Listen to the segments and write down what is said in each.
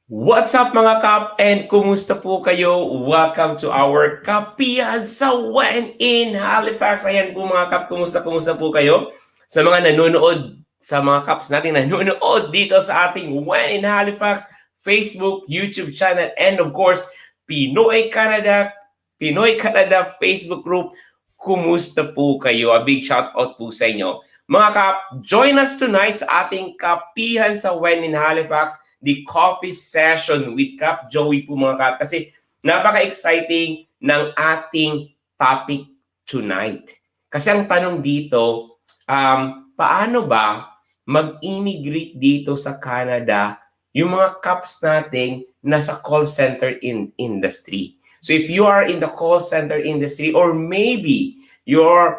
What's up mga Kap and kumusta po kayo? Welcome to our Kapehan sa When in Halifax. Ayan po mga Kap, kumusta po kayo? Sa mga nanonood, sa mga Kaps natin nanonood dito sa ating When in Halifax Facebook, YouTube channel, and of course, Pinoy Canada Facebook group. Kumusta po kayo? A big shout out po sa inyo. Mga Kap, join us tonight sa ating Kapihan sa When in Halifax, the coffee session with Cap Joey po mga Kap. Kasi napaka-exciting ng ating topic tonight. Kasi ang tanong dito, paano ba mag-immigrate dito sa Canada yung mga Caps nating nasa call center industry? So if you are in the call center industry or maybe you are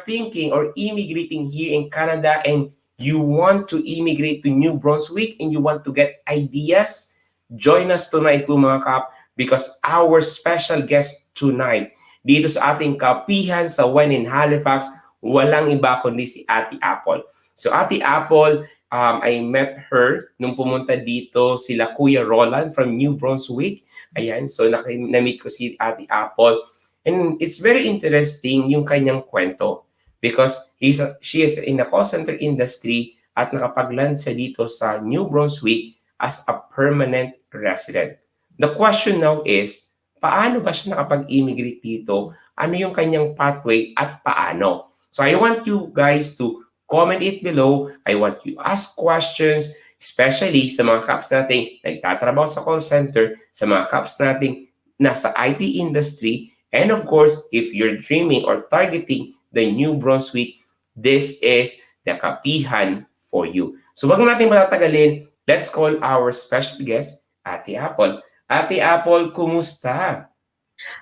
thinking or immigrating here in Canada and you want to immigrate to New Brunswick and you want to get ideas, join us tonight po mga Kap because our special guest tonight dito sa ating Kapihan sa When in Halifax, walang iba kundi si Ate Apple. So Ate Apple, I met her nung pumunta dito sila Kuya Roland from New Brunswick. Ayan, so na-meet ko si Ate Apple. And it's very interesting yung kanyang kwento because she is in the call center industry at nakapag-land siya dito sa New Brunswick as a permanent resident. The question now is, paano ba siya nakapag-immigrate dito? Ano yung kanyang pathway at paano? So I want you guys to comment it below. I want you to ask questions, especially sa mga Caps nating nagtatrabaho sa call center, sa mga Caps nating nasa IT industry, and of course, if you're dreaming or targeting the New Brunswick, this is the Kapihan for you. So wag natin matatagalin, let's call our special guest, Ate Apple. Ate Apple, kumusta?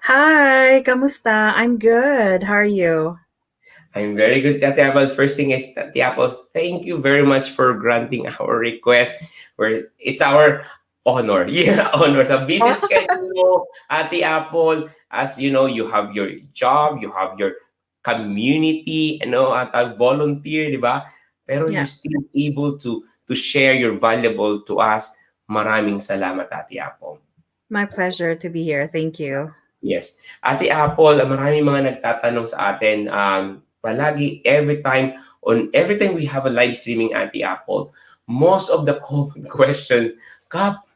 Hi, kamusta? I'm good. How are you? I'm very good, Ate Apple. First thing is, Ate Apple, thank you very much for granting our request. It's our honor. Yeah, honor. Sa busy schedule mo, Ate Apple, as you know, you have your job, you have your community, at volunteer, di ba? Pero you Yeah, still able to share your valuable to us. Maraming salamat, Ate Apple. my pleasure to be here. Thank you. Yes. Ate Apple, maraming mga nagtatanong sa atin, palagi, every time we have a live streaming, Ate Apple, most of the common question, Kap,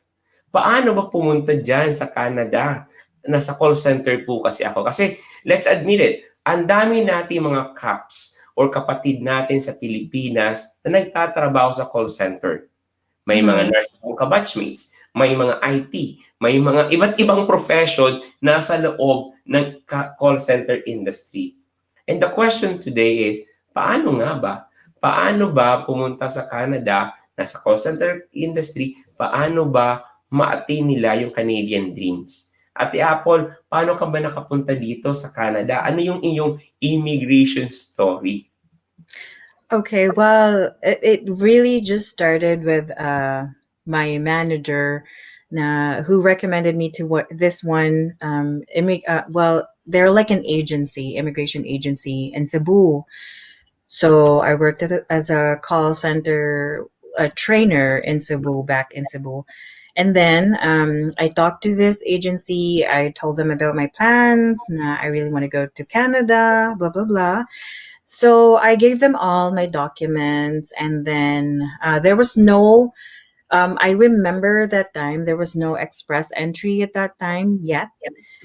paano ba pumunta dyan sa Canada? Nasa call center po kasi ako. Kasi, let's admit it, ang dami natin mga Caps or kapatid natin sa Pilipinas na nagtatrabaho sa call center. May mga Mm-hmm. nurse kong kabatchmates, may mga IT, may mga iba't ibang profession nasa loob ng call center industry. And the question today is, paano nga ba? Paano ba pumunta sa Canada, nasa call center industry, paano ba ma-attain nila yung Canadian dreams? Ate Apple, paano ka ba nakapunta dito sa Canada? Ano yung iyong immigration story? Okay, well, it really just started with my manager who recommended me to this one well, they're like an agency, immigration agency in Cebu. So I worked as a call center trainer in Cebu, back in Cebu. And then I talked to this agency. I told them about my plans. I really want to go to Canada, blah, blah, blah. So I gave them all my documents. And then there was no, I remember that time, there was no express entry at that time yet,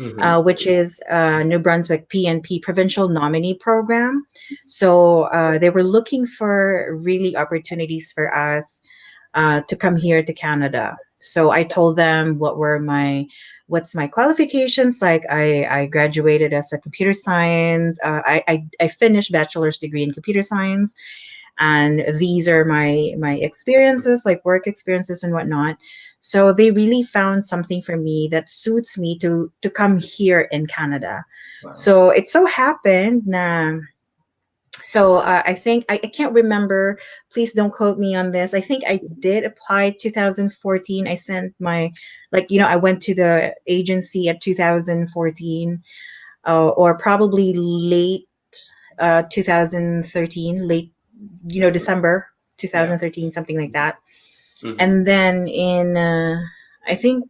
Mhm. which is New Brunswick PNP Provincial Nominee Program. So they were looking for really opportunities for us to come here to Canada. So I told them what's my qualifications. Like I graduated as a computer science. I finished bachelor's degree in computer science, and these are my experiences, like work experiences and whatnot. So they really found something for me that suits me to come here in Canada. Wow. So it so happened na so I think I can't remember. Please don't quote me on this. I think I did apply 2014. I sent my I went to the agency at 2014, or probably late 2013, late December Yeah. 2013, something like that. Mhm. And then in I think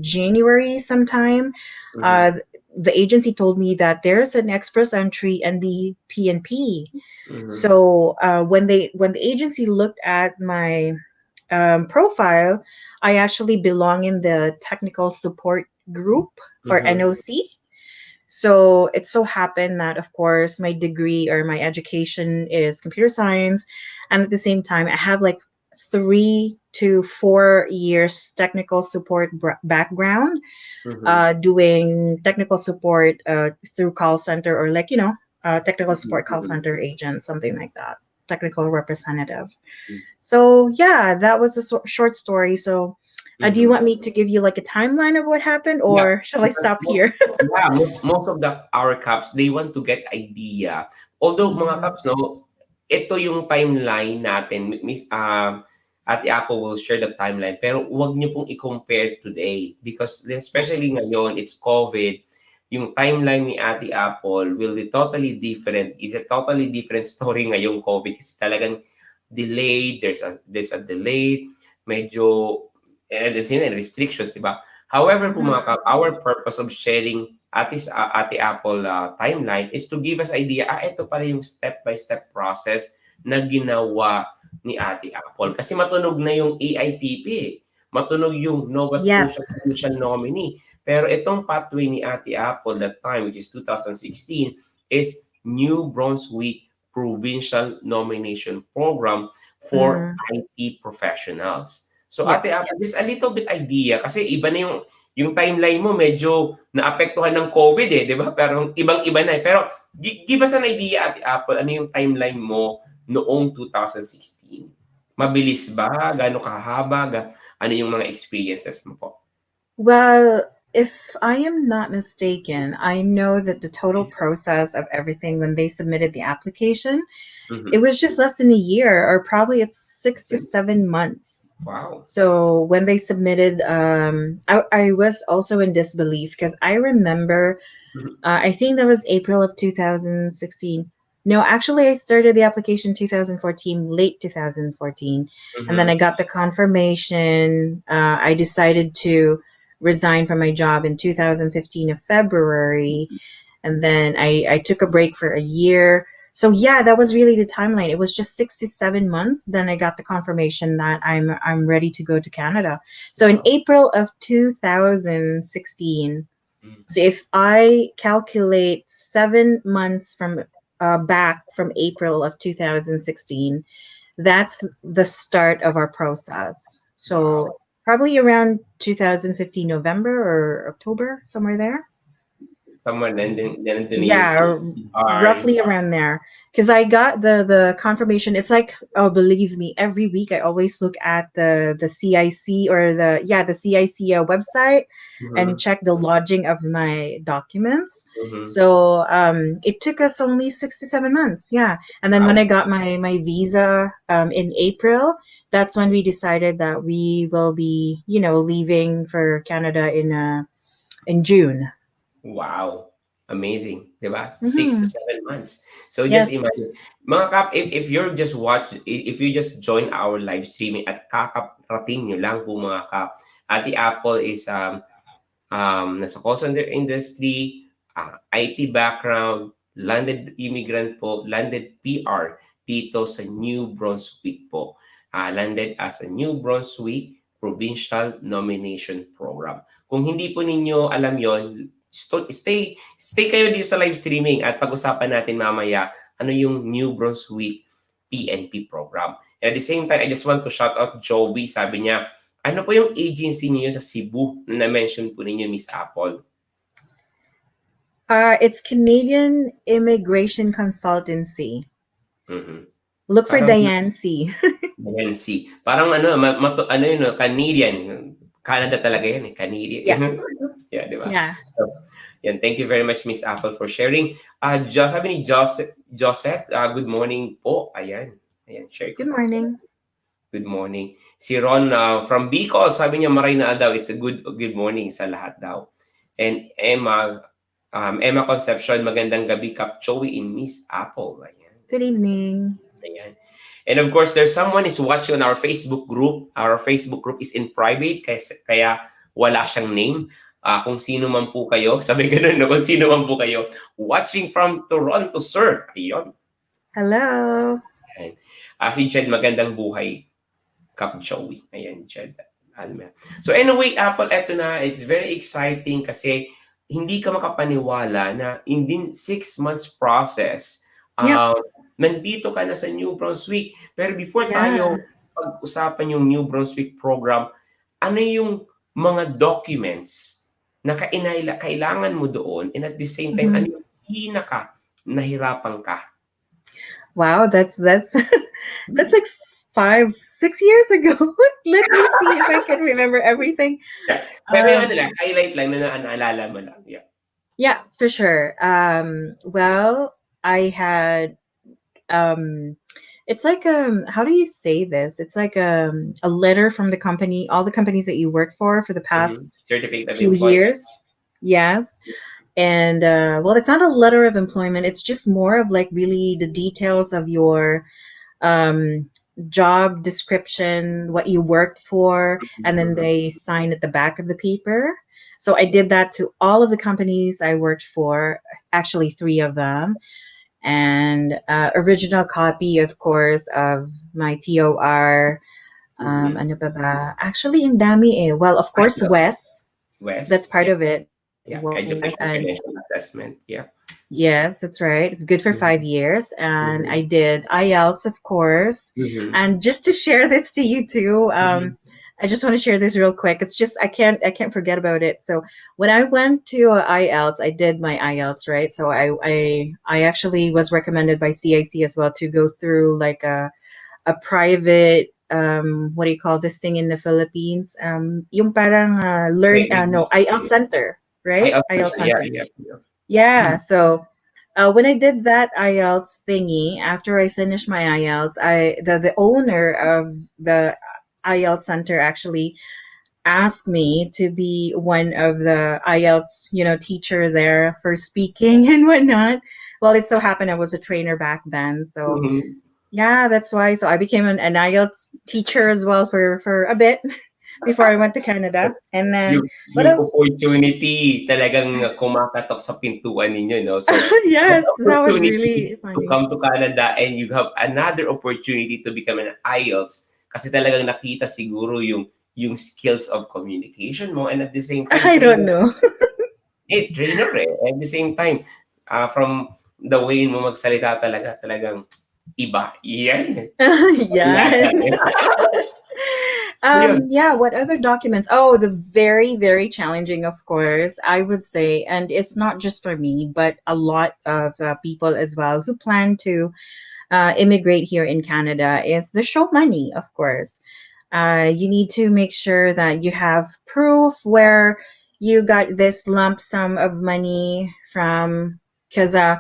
January sometime. Mm-hmm. Uh, the agency told me that there's an express entry NBPNP. Mm-hmm. So when the agency looked at my profile, I actually belong in the technical support group or Mm-hmm. NOC. So it so happened that, of course, my degree or my education is computer science. And at the same time, I have like 3 to 4 years technical support background, Mm-hmm. doing technical support through call center or like, technical support call center agent, something like that, technical representative. So yeah, that was a short story. So do you Mm-hmm. want me to give you like a timeline of what happened, Yeah, or shall I because stop here? most of the our caps, they want to get idea. Although mga Mhm. caps, no, ito yung timeline natin. Miss Ate Apple will share the timeline. Pero huwag niyo pong i-compare today because especially ngayon, it's COVID. Yung timeline ni Ate Apple will be totally different. It's a totally different story ngayong COVID kasi talagang delayed. There's a delay. Medyo and it's in restrictions, di ba? However, po mga Mhm. our purpose of sharing Ate Apple timeline is to give us idea, ito pala yung step-by-step process na ginawa ni Ate Apple. Kasi matunog na yung AIPP eh. Matunog yung Nova Yep. Scotia Provincial Nominee. Pero itong pathway ni Ate Apple that time, which is 2016, is New Brunswick Provincial Nomination Program for Mhm. IT professionals. So Yep. Ate Apple, just a little bit idea kasi iba na yung timeline mo medyo naapektuhan ng COVID eh, 'di ba? Pero ibang-iba na eh. Pero give us an idea Ate Apple, ano yung timeline mo noong 2016? Mabilis ba? Gaano kahaba? Ano yung mga experiences mo po? Well, if I am not mistaken, I know that the total process of everything when they submitted the application, it Mhm. was just less than a year, or probably it's 6 to 7 months. Wow. So when they submitted, I was also in disbelief because I remember, Mhm. I think that was April of 2016. No, actually, I started the application 2014, late 2014. And then I Mhm. got the confirmation. I decided to resign from my job in 2015 of February, and then I took a break for a year. So yeah, that was really the timeline. It was just 6 to 7 months. Then I got the confirmation that I'm ready to go to Canada. So in Wow. April of 2016. Mm. So if I calculate 7 months from back from April of 2016, that's the start of our process. Wow. So probably around 2015 November or October, somewhere there. Someone nandun na yung Yeah, CPR. roughly around there. Because I got the confirmation. It's like, oh, believe me, every week I always look at the CIC, or the CIC website, and Mhm. check the lodging of my documents. Mhm. So it took us only 6 to 7 months. Yeah, and then when Wow. I got my visa in April, that's when we decided that we will be, leaving for Canada in June. Wow. Amazing, 'di ba? 6 to Hmm. 7 months. So just Yes. imagine, mga kap, if you're just if you just join our live streaming at kakarating nyo lang po mga kap, Ate Apple is nasa call center industry, IT background, landed immigrant po, landed PR dito sa New Brunswick po. Landed as a New Brunswick Provincial Nomination Program. Kung hindi po ninyo alam yon, stay kayo dito sa live streaming at pag-usapan natin mamaya ano yung New Brunswick PNP program. And at the same time, I just want to shout out Joey. Sabi niya, ano po yung agency niyo sa Cebu na na-mention po ninyo, Miss Apple? It's Canadian Immigration Consultancy. Mhm. Look for Parang Diane C. NC. Parang ano, ano yun, no, Canadian. Canada talaga yan eh, Yeah, Canadian. Yeah, di ba? yeah. So, yan. Thank you very much, Miss Apple, for sharing. Sabi ni Josette, good morning po. Ayan. Ayan, share ko Good po. morning. Good morning. Si Ron from Bicol, sabi niya maray na daw. It's a good morning sa lahat daw. And Emma Concepcion, magandang gabi, Kap Joey in Miss Apple. Ayan. Good evening. Ayan. And of course, there's someone is watching on our Facebook group. Our Facebook group is in private, kaya wala siyang name. Kung sino man po kayo, sabi ganun, no? Kung sino man po kayo, watching from Toronto, sir. Ayun. Hello. Ayan. Si Jed, magandang buhay. Cup Joey. Ayan, Jed. So anyway, Apple, eto na. It's very exciting kasi hindi ka makapaniwala na in din 6 months process, Yep. nandito ka na sa New Brunswick. Pero before Yeah. tayo pag-usapan yung New Brunswick program, ano yung mga documents na kailangan mo doon, and at the same time, Mhm. ano yung pinaka nahirapan ka? Wow, that's that's like 5, 6 years ago. Let me see if I can remember everything. Yeah. Pero yung ano Um, lang, highlight lang na naalala mo lang. Yeah. yeah, for sure. Well, I had it's like how do you say this? It's like a letter from the company, all the companies that you worked for the past Certificate of few employment. years. Yes. And well, it's not a letter of employment. It's just more of like really the details of your um, job description, what you worked for, and then Mhm. they sign at the back of the paper. So I did that to all of the companies I worked for, actually three of them, and original copy, of course, of my TOR. Mhm. Ano pa ba? Actually, in dami eh. Well, of Ay, course, Wes. That's West. part Yeah. of it. Yeah. Wes, Education and credential assessment. Yeah. yes, that's right. It's good for Mhm. 5 years. And Mhm. I did IELTS, of course. Mhm. And just to share this to you too, Mhm. I just want to share this real quick. It's just I can't forget about it. So when I went to IELTS, I did my IELTS, right? So I actually was recommended by CIC as well to go through like a private what do you call this thing in the Philippines? Yung parang learn no IELTS center, I right? also, IELTS yeah, center. yeah, yeah. Yeah, so when I did that IELTS thingy, after I finished my IELTS, the owner of the IELTS center actually asked me to be one of the IELTS, teacher there for speaking and whatnot. Well, it so happened I was a trainer back then, so Mhm. yeah, that's why. So I became an IELTS teacher as well for a bit before I went to Canada, and then what Yung else? opportunity talagang kumakatok sa pintuan ninyo, no? So, that Yes, that was opportunity really to funny. come to Canada and you have another opportunity to become an IELTS kasi talagang nakita siguro yung skills of communication mo, and at the same time, I don't know. trainer eh. At the same time, from the way mo magsalita talagang iba. Yan. Yeah. Yun. Yeah, what other documents? Oh, the very, very challenging, of course, I would say, and it's not just for me, but a lot of people as well who plan to immigrate here in Canada is the show money, of course. You need to make sure that you have proof where you got this lump sum of money from, because I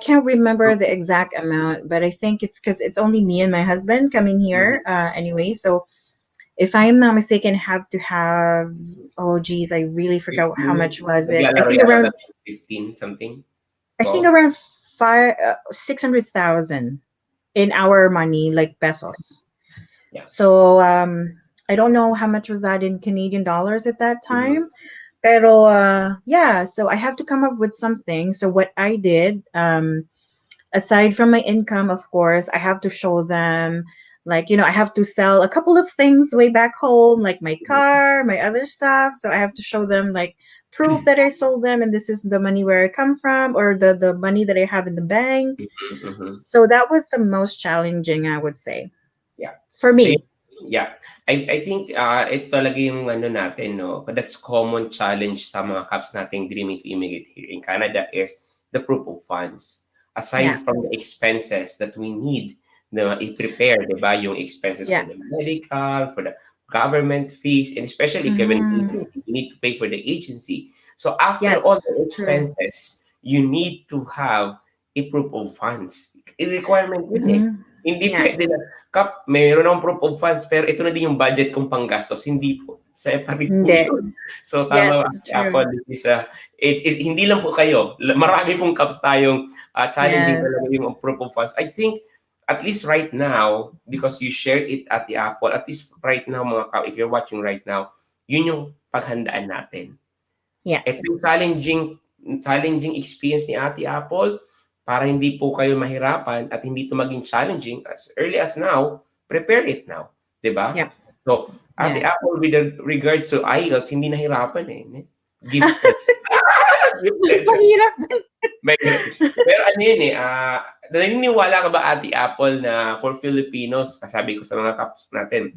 can't remember the exact amount, but I think it's because it's only me and my husband coming here anyway. So if I'm not mistaken, have to have, oh geez, I really forgot how 15, much was it. naglalaro yata dati 15 something. I think Bob? around 600,000 in our money, like pesos. Yeah. So I don't know how much was that in Canadian dollars at that Mhm. time. Pero yeah, so I have to come up with something. So what I did, aside from my income, of course, I have to show them, like, I have to sell a couple of things way back home, like my car, my other stuff. So I have to show them like proof that I sold them and this is the money where I come from, or the money that I have in the bank. Mhm, mhm. So that was the most challenging, I would say, Yeah. for So, me. yeah. I think ito talaga yung ano natin, no? That's common challenge sa mga caps nating dreaming to immigrate here in Canada is the proof of funds. Aside Yes. from the expenses that we need na i-prepare, di ba? Yung expenses for Yeah. the medical, for the government fees, and especially if you have an Hmm. agency, you need to pay for the agency. So after all Yes. the True. expenses, you need to have a proof of funds. I-requirement yun eh. Hmm. Hindi Yeah. pwede na, Kap, mayroon akong proof of funds, pero ito na din yung budget kong panggastos. Hindi po. Separate po Hindi. yun. So, tama Yes. ba si True. Apple, this is hindi lang po kayo. Marami pong caps tayong challenging talaga Yes. yung proof of funds. I think, at least right now, because you shared it at the Apple, at least right now, mga kap, if you're watching right now, yun yung paghandaan natin. Ito Yes. yung challenging experience ni Ate Apple para hindi po kayo mahirapan at hindi ito maging challenging as early as now, prepare it now. 'Di ba? Yep. So, Ate Yeah. Apple with regards to IELTS, hindi nahirapan eh. Gifted. Gifted. Mahirap. Pero ano yun eh, naniniwala ka ba Ate Apple na for Filipinos, sabi ko sa mga kaps natin,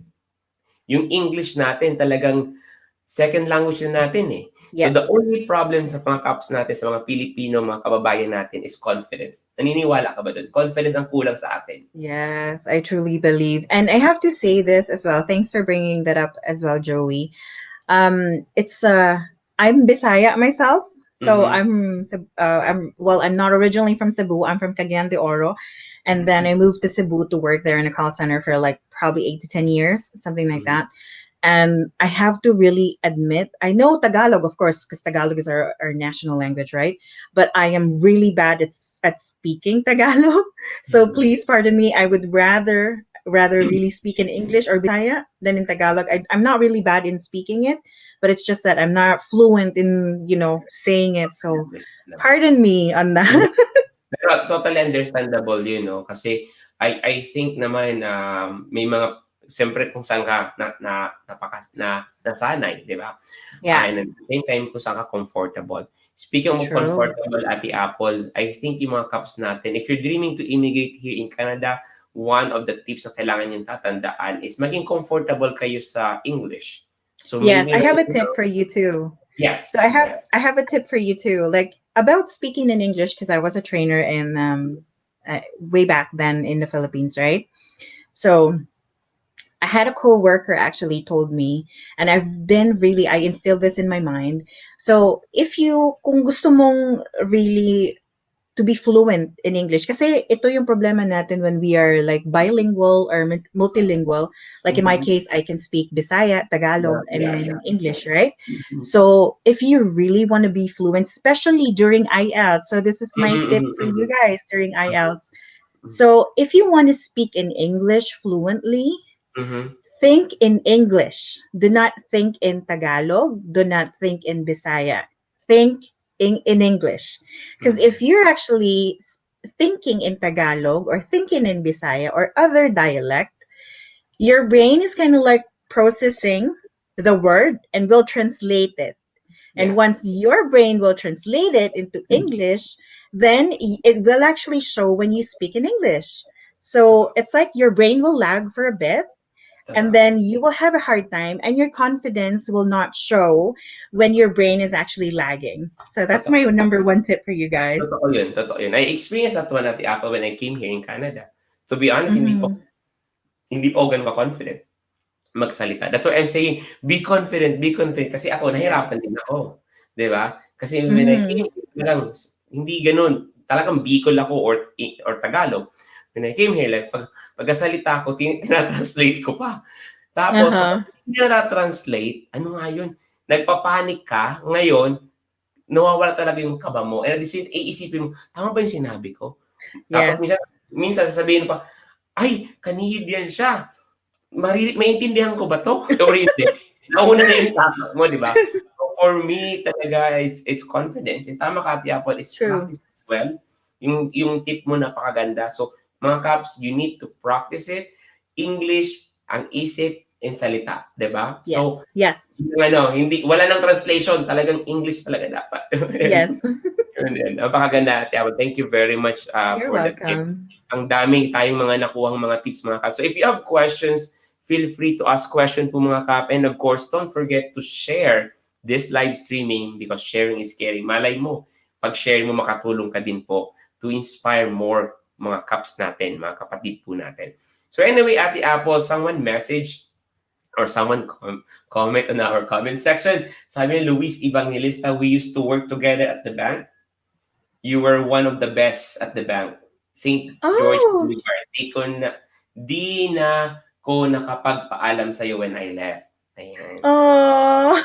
yung English natin talagang second language na natin eh. So Yep. the only problem sa mga kaps natin, sa mga Pilipino, mga kababayan natin is confidence. Naniniwala ka ba doon? Confidence ang kulang sa atin. Yes, I truly believe. And I have to say this as well. Thanks for bringing that up as well, Joey. It's I'm Bisaya myself. So Mhm. I'm not originally from Cebu. I'm from Cagayan de Oro. And then I moved to Cebu to work there in a call center for like probably 8 to 10 years, something like Mhm. that. And I have to really admit, I know Tagalog, of course, because Tagalog is our national language, right? But I am really bad at speaking Tagalog. So Mhm. please pardon me. I would rather really speak in English or Bisaya than in Tagalog. I'm not really bad in speaking it, but it's just that I'm not fluent in, saying it. So Understandable. pardon me on Mhm. that. Pero totally understandable yun, no? Kasi I think naman may mga siyempre kung saan ka nasanay, di ba? Yeah, And at the same time kung saan ka comfortable. Speaking of true. comfortable, Ate Apple, I think yung mga caps natin, if you're dreaming to immigrate here in Canada, one of the tips na kailangan yung tatandaan is maging comfortable kayo sa English. So Yes, maybe I have right a tip now, for you too. So yes, I have yes. I have a tip for you too, like about speaking in English because I was a trainer in way back then in the Philippines, right? So I had a coworker actually told me, and I instilled this in my mind. So if you kung gusto mong really to be fluent in English. Kasi ito yung problema natin when we are like bilingual or multilingual. Like in my Mhm. case, I can speak Bisaya, Yeah, Tagalog, and yeah, then yeah. English, right? Mhm. So if you really want to be fluent, especially during IELTS, so this is my Mhm, tip mhm, for you mhm. guys during Mhm, IELTS. So if you want to speak in English fluently, mhm, think in English. Do not think in Tagalog. Do not think in Bisaya. Think in English. Because if mhm. you're actually thinking in Tagalog or thinking in Bisaya or other dialect, your brain is kind of like processing the word and will translate it. And Yeah. once your brain will translate it into English, then it will actually show when you speak in English. So Totoo, it's like your brain will lag for a bit and totoo. then you will have a hard time and your confidence will not show when your brain is actually lagging. So that's Totoo. my number one tip for you guys. Totoo yun, totoo yun. I experienced that one at the Apple when I came here in Canada. To be honest, Mm-hmm. hindi po ako gano'n ka-confident magsalita. That's why I'm saying, be confident. Kasi ako, nahirapan Yes. din ako. 'Di ba? Kasi when I Mm-hmm. came, talagang hindi gano'n. Talagang Bicol ako or Tagalog. When I came here, like, pagkasalita ko, tina-translate ko pa. Tapos kapag Uh-huh. hindi na-translate, ano nga yun, nagpa-panic ka, ngayon, nawawala talaga yung kaba mo. And at the same, iisipin mo, tama ba yung sinabi ko? Tapos minsan, Yes. minsan sasabihin pa, ay, Canadian siya. Maintindihan ko ba to? Or hindi? Nauna na yung takot mo, di ba? So for me, talaga, it's confidence. Eh, tama ka, Ate Apple, it's True. practice as well. Yung tip mo napakaganda. So, mga Caps, you need to practice it. English, ang isip, and salita. Di ba? So, Yes. Yes. yung hindi, wala nang translation. Talagang English talaga dapat. Yes. Yun, yun. Napakaganda, Ate Apple. Thank you very much You're for the tip. welcome. Ang daming tayong mga nakuhang mga tips, mga Kap. So if you have questions, feel free to ask question po mga Kap. And of course, don't forget to share this live streaming because sharing is caring. Malay mo, pag share mo, makatulong ka din po to inspire more mga Kaps natin, mga kapatid po natin. So anyway, Ate Apple, someone message or someone comment on our comment section. Sabi niya, Luis Evangelista, we used to work together at the bank. You were one of the best at the bank. St. George Oh. Boulevard. Di na ko nakapagpaalam sa'yo when I left. Ayan. Oh.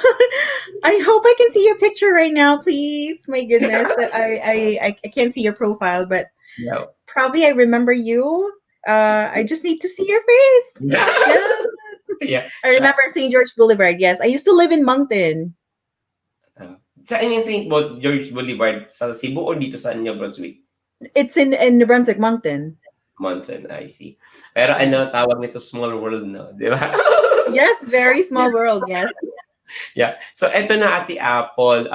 I hope I can see your picture right now, please. My goodness. I can't see your profile, but Yeah. probably I remember you. I just need to see your face. Yeah. Yes. Yeah. I Siya, remember St. George Boulevard. Yes, I used to live in Moncton. saan yung St. George Boulevard? Sa Cebu or dito sa New Brunswick? It's in New Brunswick, Moncton. Monson, I see. Pero Yeah. ano, tawag nito small world, no? Di ba? Yes, very Yeah. small world. Yes. Yeah. So, eto na, Ate Apple.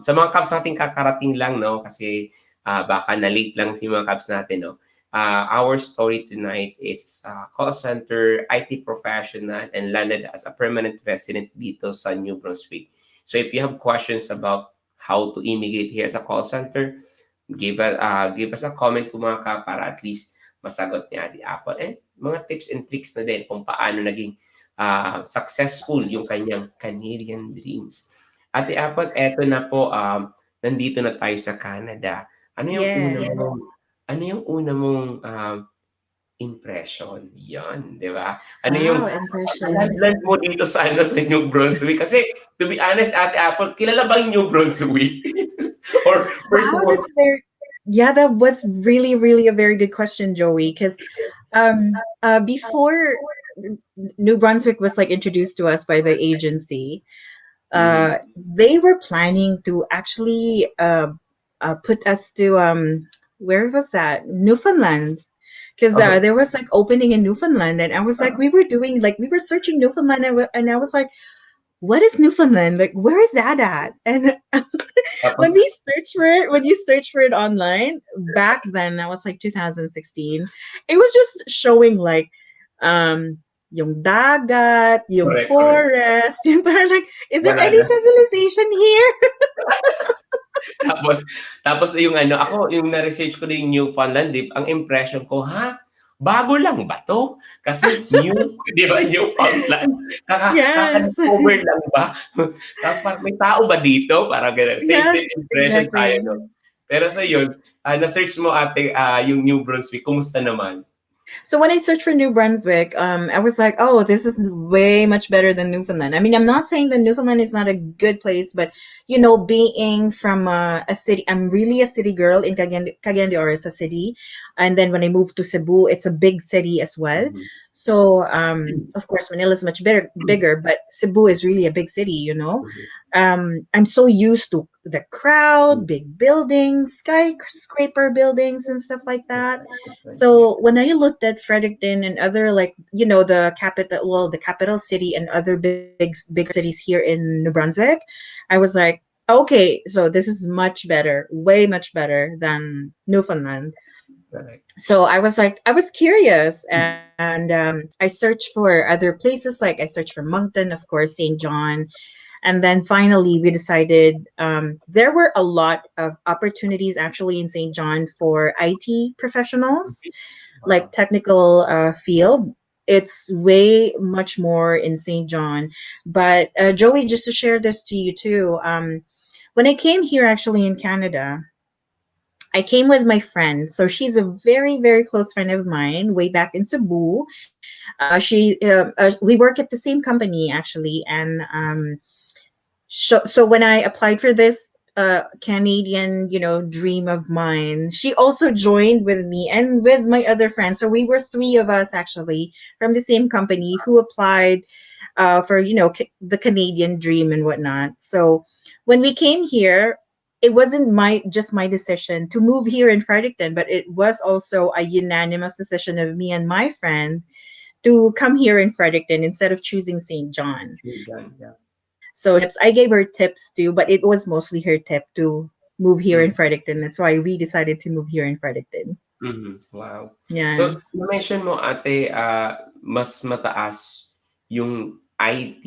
Sa mga caps natin kakarating lang, no? Kasi baka na-late lang si mga caps natin, no? Our story tonight is call center, IT professional, and landed as a permanent resident dito sa New Brunswick. So, if you have questions about how to immigrate here as a call center, give us a comment po mga ka para at least masagot ni Ate Apple. And mga tips and tricks na din kung paano naging successful yung kanyang Canadian dreams. Ate Apple, eto na po, nandito na tayo sa Canada. Ano yung una mong, Yes. ano yung una mong impression? Yan, di ba? Ano yung Wow, impression. land mo dito sa ano sa New Brunswick? Kasi to be honest, Ate Apple, kilala ba yung New Brunswick? Or first Wow, of all, that's very yeah, that was really, really a very good question, Joey. Because before New Brunswick was like introduced to us by the agency, mhm. they were planning to actually put us to where was that? Newfoundland. Because Oh, there was like opening in Newfoundland, and I was like, we were doing like we were searching Newfoundland, and I was like, what is Newfoundland? Like, where is that at? And when tapos, we search for it, when you search for it online, back then that was like 2016, it was just showing like yung dagat, yung correct, correct. forest, yung parang like, is there Wala any na. civilization here? Tapos tapos yung ano, ako yung na-research ko na yung Newfoundland, ang impression ko, ha? Bago lang ba 'to? Kasi new, 'di ba, Newfoundland, Yes. kaka-discover lang ba? Tapos parang, "May tao ba dito?" Parang gano'n. Yes, Same impression tayo, exactly. 'no? Pero sa yun, na-search mo ate, yung New Brunswick, kumusta naman? So when I searched for New Brunswick, I was like, oh, this is way much better than Newfoundland. I mean, I'm not saying that Newfoundland is not a good place, but being from a city, I'm really a city girl in Cagayan de Oro is a city, and then when I moved to Cebu, it's a big city as well. Mhm. So of course, Manila is much bigger, but Cebu is really a big city. Mhm. I'm so used to the crowd, big buildings, skyscraper buildings, and stuff like that. Yeah. So when I looked at Fredericton and other like the capital city and other bigger cities here in New Brunswick, I was like, okay, so this is much better, way much better than Newfoundland. Correct. So I was curious, and I searched for other places. Like I searched for Moncton, of course, St. John, and then finally we decided there were a lot of opportunities actually in St. John for IT professionals, like Wow. technical field. It's way much more in St. John. But Joey, just to share this to you too, when I came here actually in Canada, I came with my friend. So she's a very, very close friend of mine way back in Cebu. We work at the same company actually. And so when I applied for this Canadian, dream of mine, she also joined with me and with my other friends. So we were three of us actually from the same company who applied for the Canadian dream and whatnot. So when we came here, it wasn't my decision to move here in Fredericton, but it was also a unanimous decision of me and my friend to come here in Fredericton instead of choosing St. John. Still done, yeah. So I gave her tips too, but it was mostly her tip to move here in Mm. Fredericton. That's why we decided to move here in Fredericton. Mhm, wow. Yeah. So, na-mention mo ate, mas mataas yung IT,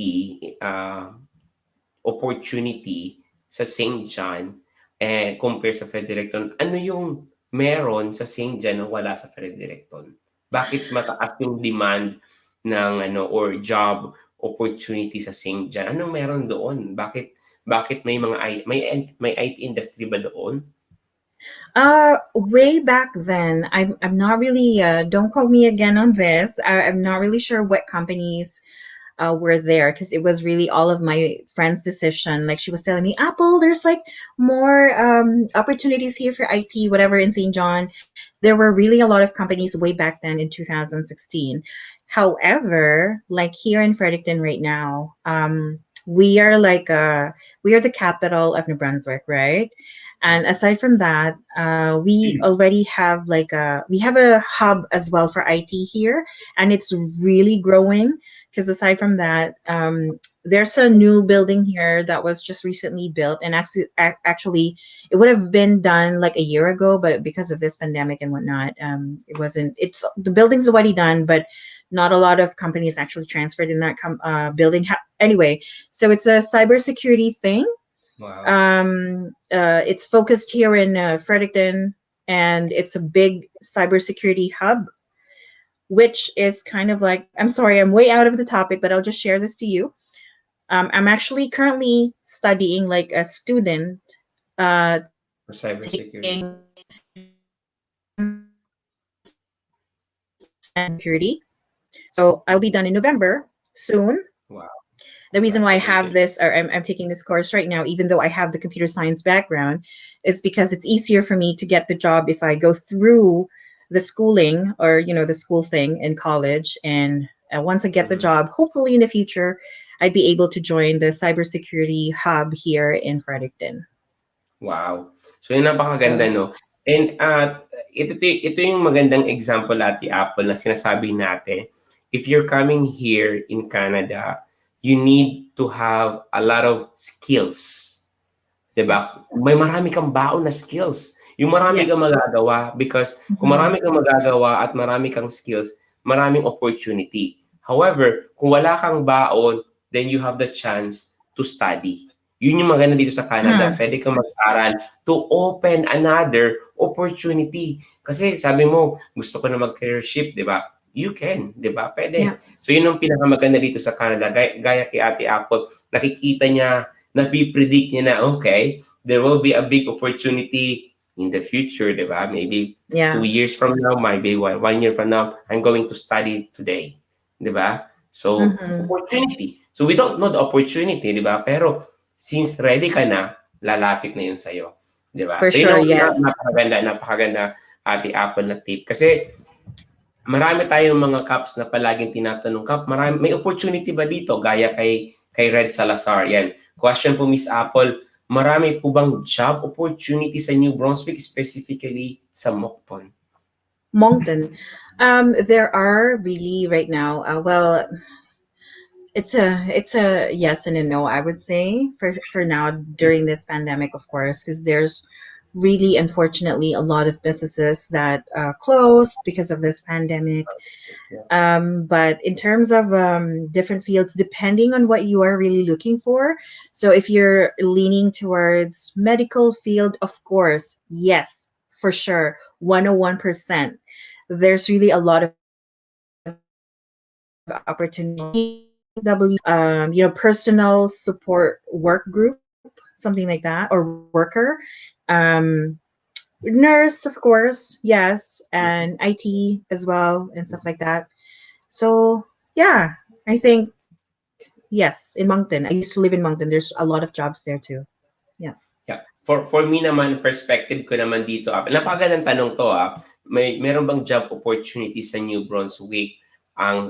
opportunity sa St. John, compare sa Fredericton. Ano yung meron sa St. John na wala sa Fredericton? Bakit mataas yung demand ng ano or job opportunity sa St. John? Anong meron doon? Bakit may mga may IT industry ba doon? Way back then, I'm not really. Don't quote me again on this. I'm not really sure what companies were there because it was really all of my friend's decision. Like she was telling me, Apple, there's like more opportunities here for IT, whatever in St. John. There were really a lot of companies way back then in 2016. However, like here in Fredericton right now, we are like we are the capital of New Brunswick, right? And aside from that, we already have like we have a hub as well for IT here, and it's really growing. Because aside from that, there's a new building here that was just recently built, and actually, it would have been done like a year ago, but because of this pandemic and whatnot, it wasn't. It's the building's already done, but not a lot of companies actually transferred in that building. Anyway, so it's a cybersecurity thing. Wow. It's focused here in Fredericton, and it's a big cybersecurity hub, which is kind of like, I'm sorry, I'm way out of the topic, but I'll just share this to you. I'm actually currently studying like a student, For taking cybersecurity. security. So I'll be done in November soon. Wow. The reason why I have Congratulations. this, or I'm taking this course right now, even though I have the computer science background, is because it's easier for me to get the job if I go through the schooling, or the school thing in college. And once I get the Mhm. job, hopefully in the future, I'd be able to join the cybersecurity hub here in Fredericton. Wow. So yun napakaganda, So no? And ito yung magandang example, Ate Apple, na sinasabi natin. If you're coming here in Canada, you need to have a lot of skills. 'Di ba? May marami kang baon na skills. Yung marami kang yes. magagawa because kung Mhm. marami kang magagawa at marami kang skills, maraming opportunity. However, kung wala kang baon, then you have the chance to study. Yun yung maganda dito sa Canada. Pwede kang mag-aral to open another opportunity. Kasi sabi mo, gusto ko na mag-career shift, di ba? You can, di ba? Yeah. Pwede. So yun ang pinakamaganda dito sa Canada. Gaya kay Ate Apple, nakikita niya, napipredict niya na, okay, there will be a big opportunity in the future, di ba? Maybe two Yeah. years from now, maybe one year from now, I'm going to study today. Di ba? So, Mhm. opportunity. So, we don't know the opportunity, di ba? Pero, since ready ka na, lalapit na yun sa'yo. Di ba? For So, yun sure, ang yes. napakaganda, Ate Apple na tip. Kasi, marami tayong mga caps na palaging tinatanong, Kap, may opportunity ba dito? Gaya kay Red Salazar. Yan. Question po, Miss Apple, marami po bang job opportunity sa New Brunswick, specifically sa Moncton? Moncton. There are really right now. Well, it's a yes and a no, I would say, for now during this pandemic, of course, because there's really, unfortunately, a lot of businesses that closed because of this pandemic. Yeah. But in terms of different fields, depending on what you are really looking for, so if you're leaning towards medical field, of course, yes, for sure, 101%. There's really a lot of opportunity personal support work group, something like that, or worker. Um, Nurse, of course, yes, and IT as well, and stuff like that. So yeah, I think yes, in Moncton. I used to live in Moncton. There's a lot of jobs there too. Yeah. Yeah. For me naman, perspective ko naman dito, napakagandang tanong to, meron bang job opportunity sa New Brunswick?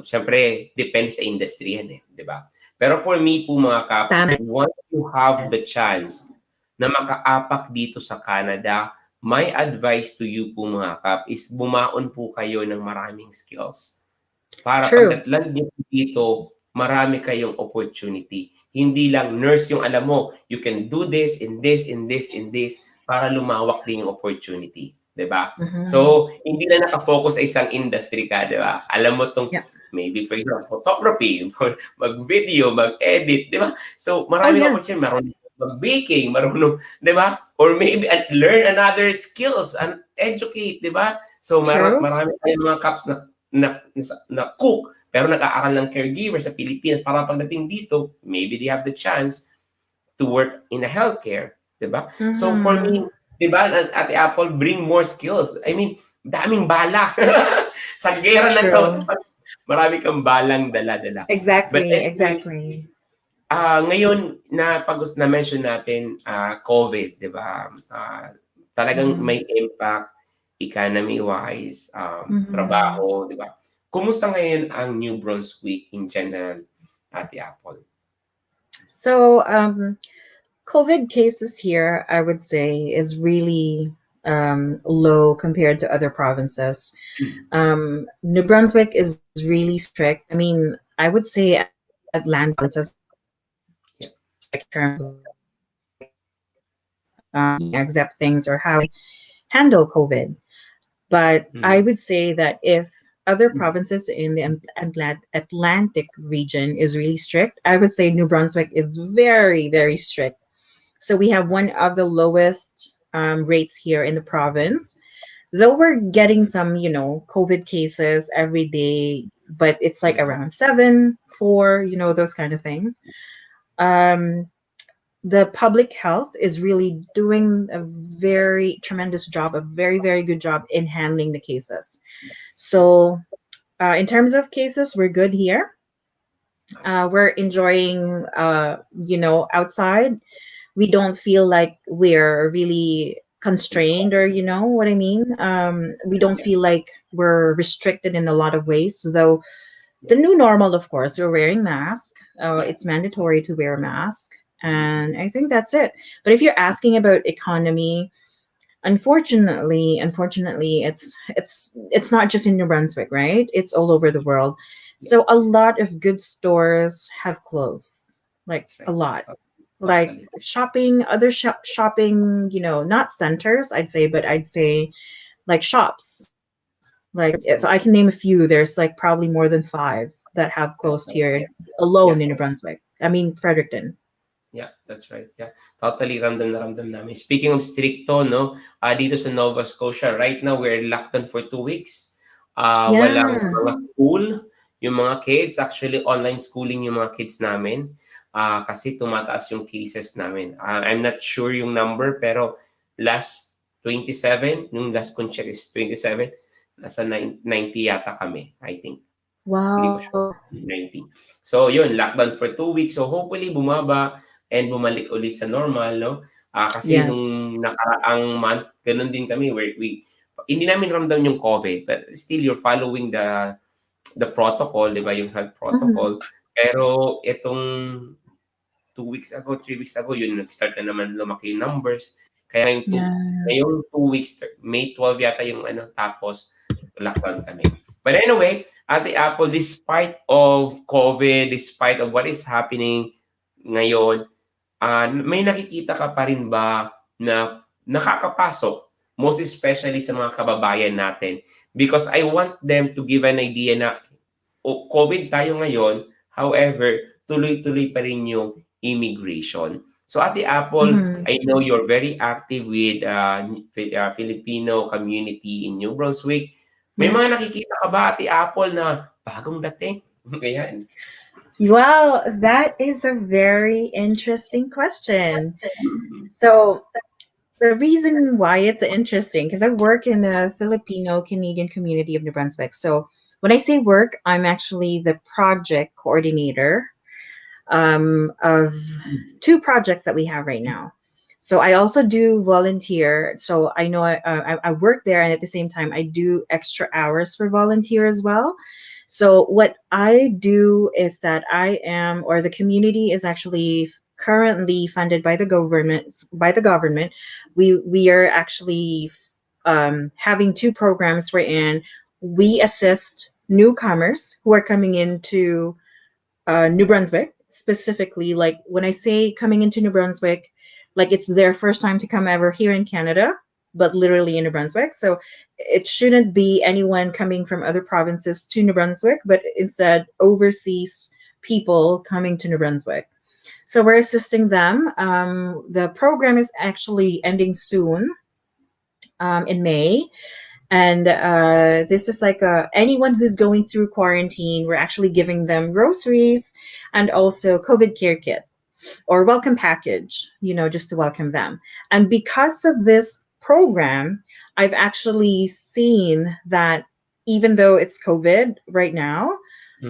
Siyempre, depende sa industry yan eh, di ba? Pero for me po mga kap, Tama. once you have the Yes. chance na makaapak dito sa Canada, my advice to you po mga kap is bumaon po kayo ng maraming skills. Para True. pagdatland niyo dito, marami kayong opportunity. Hindi lang nurse yung alam mo, you can do this and this and this and this para lumawak din yung opportunity. 'Di ba? Mm-hmm. So, hindi na nakafocus sa isang industry ka, 'di ba? Alam mo tong Yeah. maybe for example, photography, mag-video, mag-edit, 'di ba? So, Oh maraming opportunity, yes. marunong mag-baking, marunong, 'di ba? Or maybe learn another skills and educate, 'di ba? So, True. marami tayong mga caps na cook pero nag-aaral ng caregiver sa Pilipinas para pagdating dito, maybe they have the chance to work in a healthcare, 'di ba? So for Mm-hmm. me, 'di ba, Ate Apple, bring more skills. I mean, daming bala. Sa gera na to, True. marami kang balang dala-dala. But Exactly. anyway, Exactly. ngayon na-mention natin, COVID, 'di ba? Talagang Mm-hmm. may impact economy-wise, Mm-hmm. trabaho, 'di ba? Kumusta ngayon ang New Brunswick in general, Ate Apple? So, COVID cases here, I would say, is really low compared to other provinces. New Brunswick is really strict. I mean, I would say Atlantic provinces are really strict Yeah. in terms of accept things or how they handle COVID. But I Mm. would say that if other provinces in the Atlantic region is really strict, I would say New Brunswick is very, very strict. So we have one of the lowest rates here in the province. Though we're getting some, COVID cases every day, but it's like Mhm. around seven, four, those kind of things. Um, the public health is really doing a very tremendous job, a very, very good job in handling the cases. So, in terms of cases, we're good here. We're enjoying, outside. We don't feel like we're really constrained, or you know what I mean. We don't Yeah. feel like we're restricted in a lot of ways. Though Yeah. the new normal, of course, we're wearing masks. Yeah. It's mandatory to wear a mask, Mhm. and I think that's it. But if you're asking about economy, unfortunately, it's not just in New Brunswick, right? It's all over the world. So a Yes. lot of good stores have closed, like That's a right. lot. Like Totally. shopping, other shopping, not centers, I'd say, but I'd say like shops. Like if I can Yeah. name a few, there's like probably more than five that have closed That's right. here Yeah. alone Yeah. in New Brunswick. I mean, Fredericton. Yeah, that's right. Yeah. Totally ramdam na ramdam namin. Speaking of stricto, no, dito sa Nova Scotia, right now we're locked down for 2 weeks. Walang Yeah. mga school. Yung mga kids, actually online schooling yung mga kids namin. Kasi tumataas yung cases namin. I'm not sure yung number, pero last 27, yung last kong check is 27, nasa 90 yata kami, I think. Hindi ko sure. Wow. 90. So, yun, lockdown for 2 weeks. So, hopefully, bumaba and bumalik ulit sa normal, no? Kasi Yes. nung nakaraang month, ganun din kami where hindi namin ramdam yung COVID, but still you're following the protocol, di ba, yung health Mhm. protocol. Pero itong 2 weeks ago, 3 weeks ago, yun, nag-start na naman lumaki yung numbers. Kaya Yeah. ngayong 2 weeks, May 12 yata yung tapos lockdown kami. But anyway, Ate Apple, despite of COVID, despite of what is happening ngayon, may nakikita ka pa rin ba na nakakapasok, most especially sa mga kababayan natin? Because I want them to give an idea na COVID tayo ngayon, however, tuloy-tuloy pa rin yung immigration. So Ate Apple, Mhm. I know you're very active with Filipino community in New Brunswick. May Yeah. mga nakikita ka ba, Ate Apple, na bagong dating? Ayan. Well, that is a very interesting question. Mm. So, the reason why it's interesting, because I work in the Filipino Canadian community of New Brunswick. So, when I say work, I'm actually the project coordinator of two projects that we have right now. So I also do volunteer. So I know I work there, and at the same time I do extra hours for volunteer as well. So what I do is that I am, or the community is actually currently funded by the government. By the government, we are actually having two programs wherein we assist newcomers who are coming into New Brunswick specifically. Like when I say coming into New Brunswick, like it's their first time to come ever here in Canada, but literally in New Brunswick. So it shouldn't be anyone coming from other provinces to New Brunswick, but instead overseas people coming to New Brunswick. So we're assisting them. The program is actually ending soon, in May, and this is like anyone who's going through quarantine, we're actually giving them groceries and also COVID care kit or welcome package, just to welcome them. And because of this program, I've actually seen that even though it's COVID right now,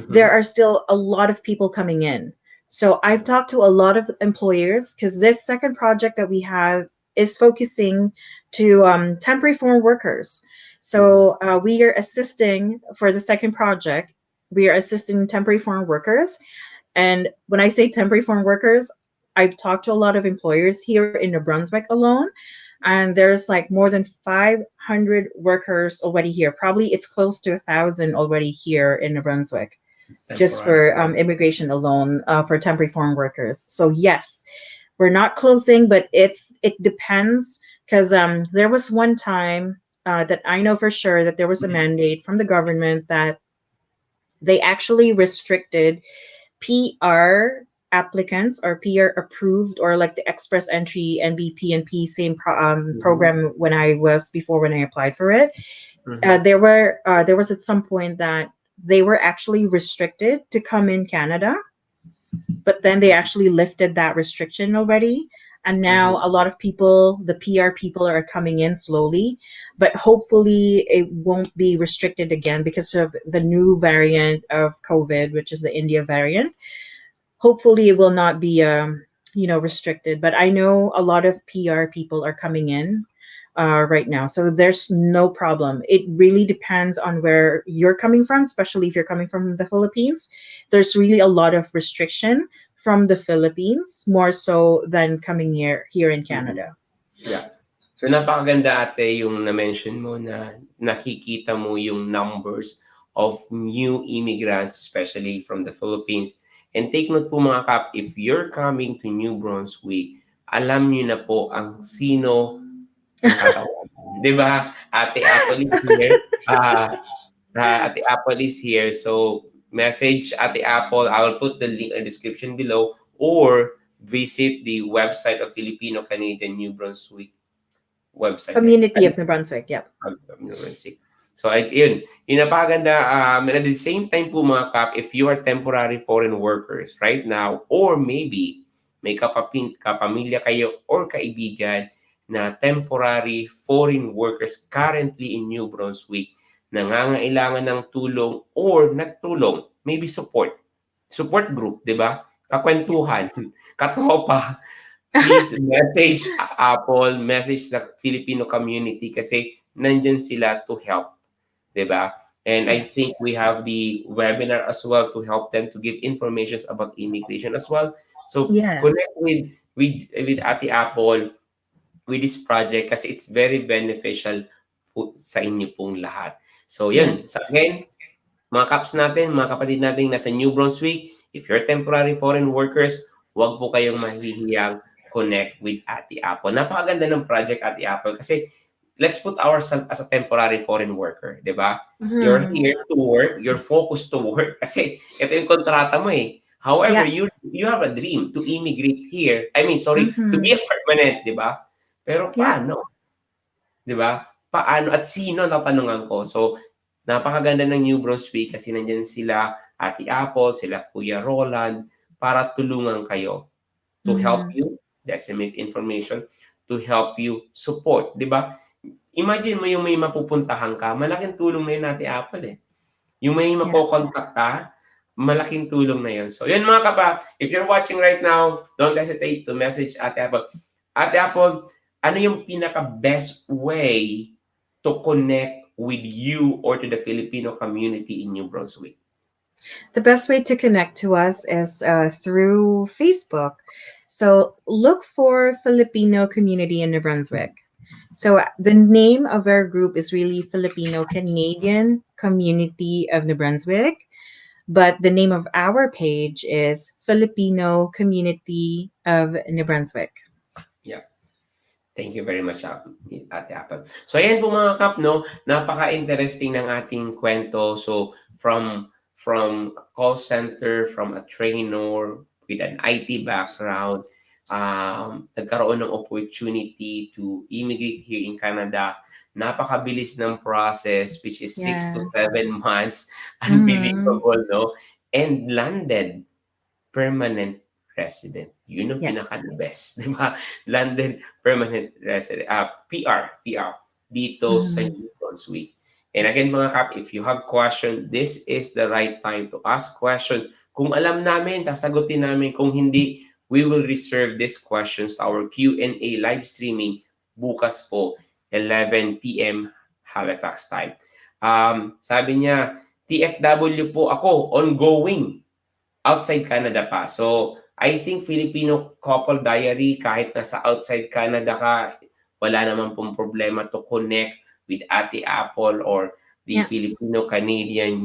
there Mhm. are still a lot of people coming in. So I've talked to a lot of employers because this second project that we have is focusing to temporary foreign workers. So we are assisting for the second project. We are assisting temporary foreign workers. And when I say temporary foreign workers, I've talked to a lot of employers here in New Brunswick alone, and there's like more than 500 workers already here. Probably it's close to 1,000 already here in New Brunswick, It's just temporary. for immigration alone, for temporary foreign workers. So yes, we're not closing, but it depends because there was one time that I know for sure that there was a mandate from the government that they actually restricted PR applicants or PR approved or like the express entry NBP&P same Mhm. program when I was before when I applied for it. Mhm. There was at some point that they were actually restricted to come in Canada, but then they actually lifted that restriction already. And now Mhm. a lot of people, the PR people, are coming in slowly, but hopefully it won't be restricted again because of the new variant of COVID, which is the India variant. Hopefully it will not be restricted, but I know a lot of PR people are coming in right now, so there's no problem. It really depends on where you're coming from, especially if you're coming from the Philippines. There's really a lot of restriction from the Philippines, more so than coming here in Mhm. Canada. Yeah. So napakaganda ate yung na-mention mo na nakikita mo yung numbers of new immigrants, especially from the Philippines. And take note po mga kap, if you're coming to New Brunswick, alam niyo na po ang sino ang tatawagan. 'Di ba? Ate Apple is here. Ate Apple is here. So message Ate Apple. I will put the link in the description below or visit the website of Filipino Canadian New Brunswick website. Community of New Brunswick, yep. Music. So, yun napakaganda. And at the same time po mga kap, if you are temporary foreign workers right now, or maybe may kapamilya kayo or kaibigan na temporary foreign workers currently in New Brunswick, nangangailangan ng tulong or nagtulong, maybe support group, di ba? Kakwentuhan, katropa, please message Apple, message the Filipino community kasi nandyan sila to help, 'di ba? And I think Yes. we have the webinar as well to help them to give information about immigration as well. So Yes. connect with Ate Apple with this project kasi it's very beneficial po sa inyo pong lahat. So yun, so Yes. again, mga kaps natin, mga kapatid natin nasa New Brunswick, if you're temporary foreign workers, huwag po kayong mahihiyang connect with Ate Apple. Napakaganda ng project Ate Apple kasi let's put ourselves as a temporary foreign worker, di ba? You're Mhm. here to work, you're focused to work kasi ito yung kontrata mo eh. However, Yeah. you have a dream to immigrate here. I mean, sorry, to be Mhm. a permanent, di ba? Pero Yeah. paano? 'Di ba? Paano at sino tatanungan ko? So, napakaganda ng New Brunswick kasi nandiyan sila Ate Apple, sila Kuya Roland para tulungan kayo to help Mhm. you disseminate information, to help you support, 'di ba? Imagine mo yung may mapupuntahan ka, malaking tulong na yun Ate Apple eh. Yung may Yeah. mako-contact ka, malaking tulong na yun. So, yun mga kapa, if you're watching right now, don't hesitate to message Ate Apple. Ate Apple, ano yung pinaka-best way to connect with you or to the Filipino community in New Brunswick? The best way to connect to us is through Facebook. So look for Filipino community in New Brunswick. So the name of our group is really Filipino Canadian Community of New Brunswick, but the name of our page is Filipino Community of New Brunswick. Yeah. Thank you very much, Ate Apple. So, ayan po mga kap, no? Napaka-interesting ng ating kwento. So, from call center, from a trainer with an IT background, nagkaroon ng opportunity to immigrate here in Canada. Napakabilis ng process, which is 6 to 7 months. Mm-hmm. Unbelievable, no? And landed permanent resident. Yun ang Yes. pinaka-the best, di ba? Landed permanent resident, PR, dito sa Mm-hmm. New Brunswick. And again mga kap, if you have question, this is the right time to ask question. Kung alam namin, sasagutin namin. Kung hindi, we will reserve these questions to our Q&A live streaming bukas po, 11 p.m. Halifax time. Sabi niya, TFW po ako, ongoing, outside Canada pa. So, I think Filipino couple diary, kahit nasa outside Canada ka, wala naman pong problema to connect with Ate Apple or the Yeah. Filipino-Canadian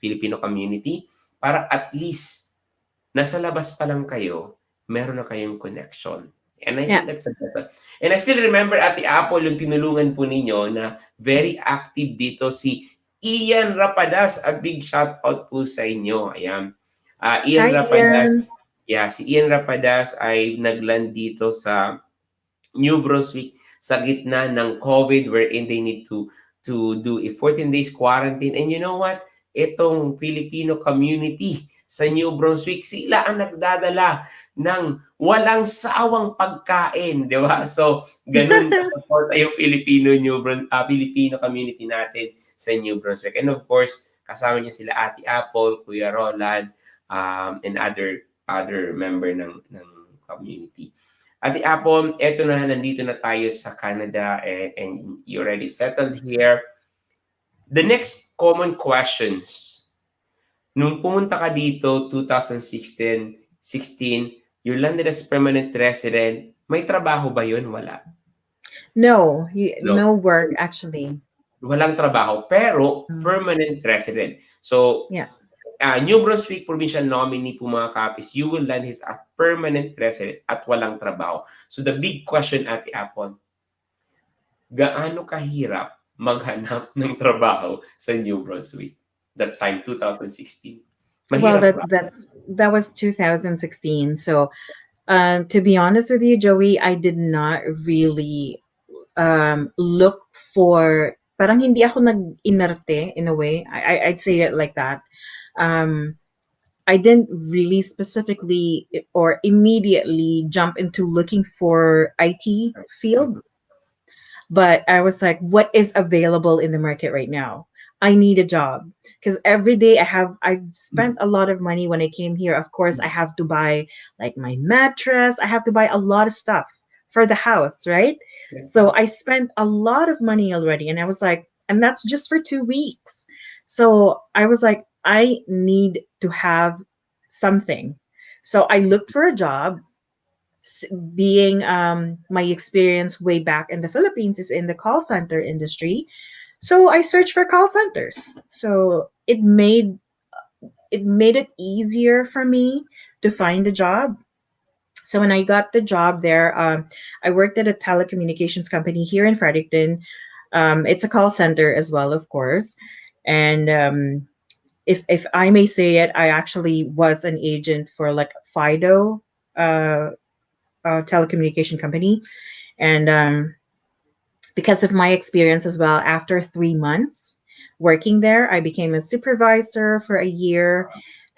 Filipino community para at least nasa labas pa lang kayo, meron na kayong connection. And I Yeah. think that's the better. And I still remember Ate Apple, yung tinulungan po ninyo na very active dito si Ian Rapadas. A big shout out po sa inyo. Ayan. Ian Hi, Rapadas. Ian. Yeah, si Ian Rapadas ay nagland dito sa New Brunswick sa gitna ng COVID wherein they need to do a 14 days quarantine. And you know what? Itong Filipino community sa New Brunswick, sila ang nagdadala ng walang sawang pagkain, di ba? So, ganun ka-support yung Filipino community natin sa New Brunswick. And of course, kasama niya sila Ate Apple, Kuya Roland, and other member ng community. Ate Apple, eto na, nandito na tayo sa Canada and you already settled here. The next common questions. Nung pumunta ka dito, 2016, you landed as permanent resident. May trabaho ba yun? Wala. No, No. no work actually. Walang trabaho, pero permanent resident. So, Yeah. New Brunswick provincial nominee po mga kapis, you will land as a permanent resident at walang trabaho. So the big question, Ate Apple, gaano kahirap maghanap ng trabaho sa New Brunswick that time, 2016? Well, Mahirap ba? that was 2016. So, to be honest with you, Joey, I did not really look for. Parang hindi ako nag-inarte in a way. I'd say it like that. Um, I didn't really specifically or immediately jump into looking for IT field, but I was like, what is available in the market right now? I need a job because every day I've spent a lot of money when I came here. Of course, I have to buy like my mattress. I have to buy a lot of stuff for the house, right? So I spent a lot of money already, and I was like, and that's just for 2 weeks. So I was like, I need to have something. So I looked for a job. Being my experience way back in the Philippines is in the call center industry, so I searched for call centers. So it made it easier for me to find a job. So when I got the job there, I worked at a telecommunications company here in Fredericton. It's a call center as well, of course. And if I may say it, I actually was an agent for like Fido, telecommunication company. And because of my experience as well, after 3 months working there, I became a supervisor for a year.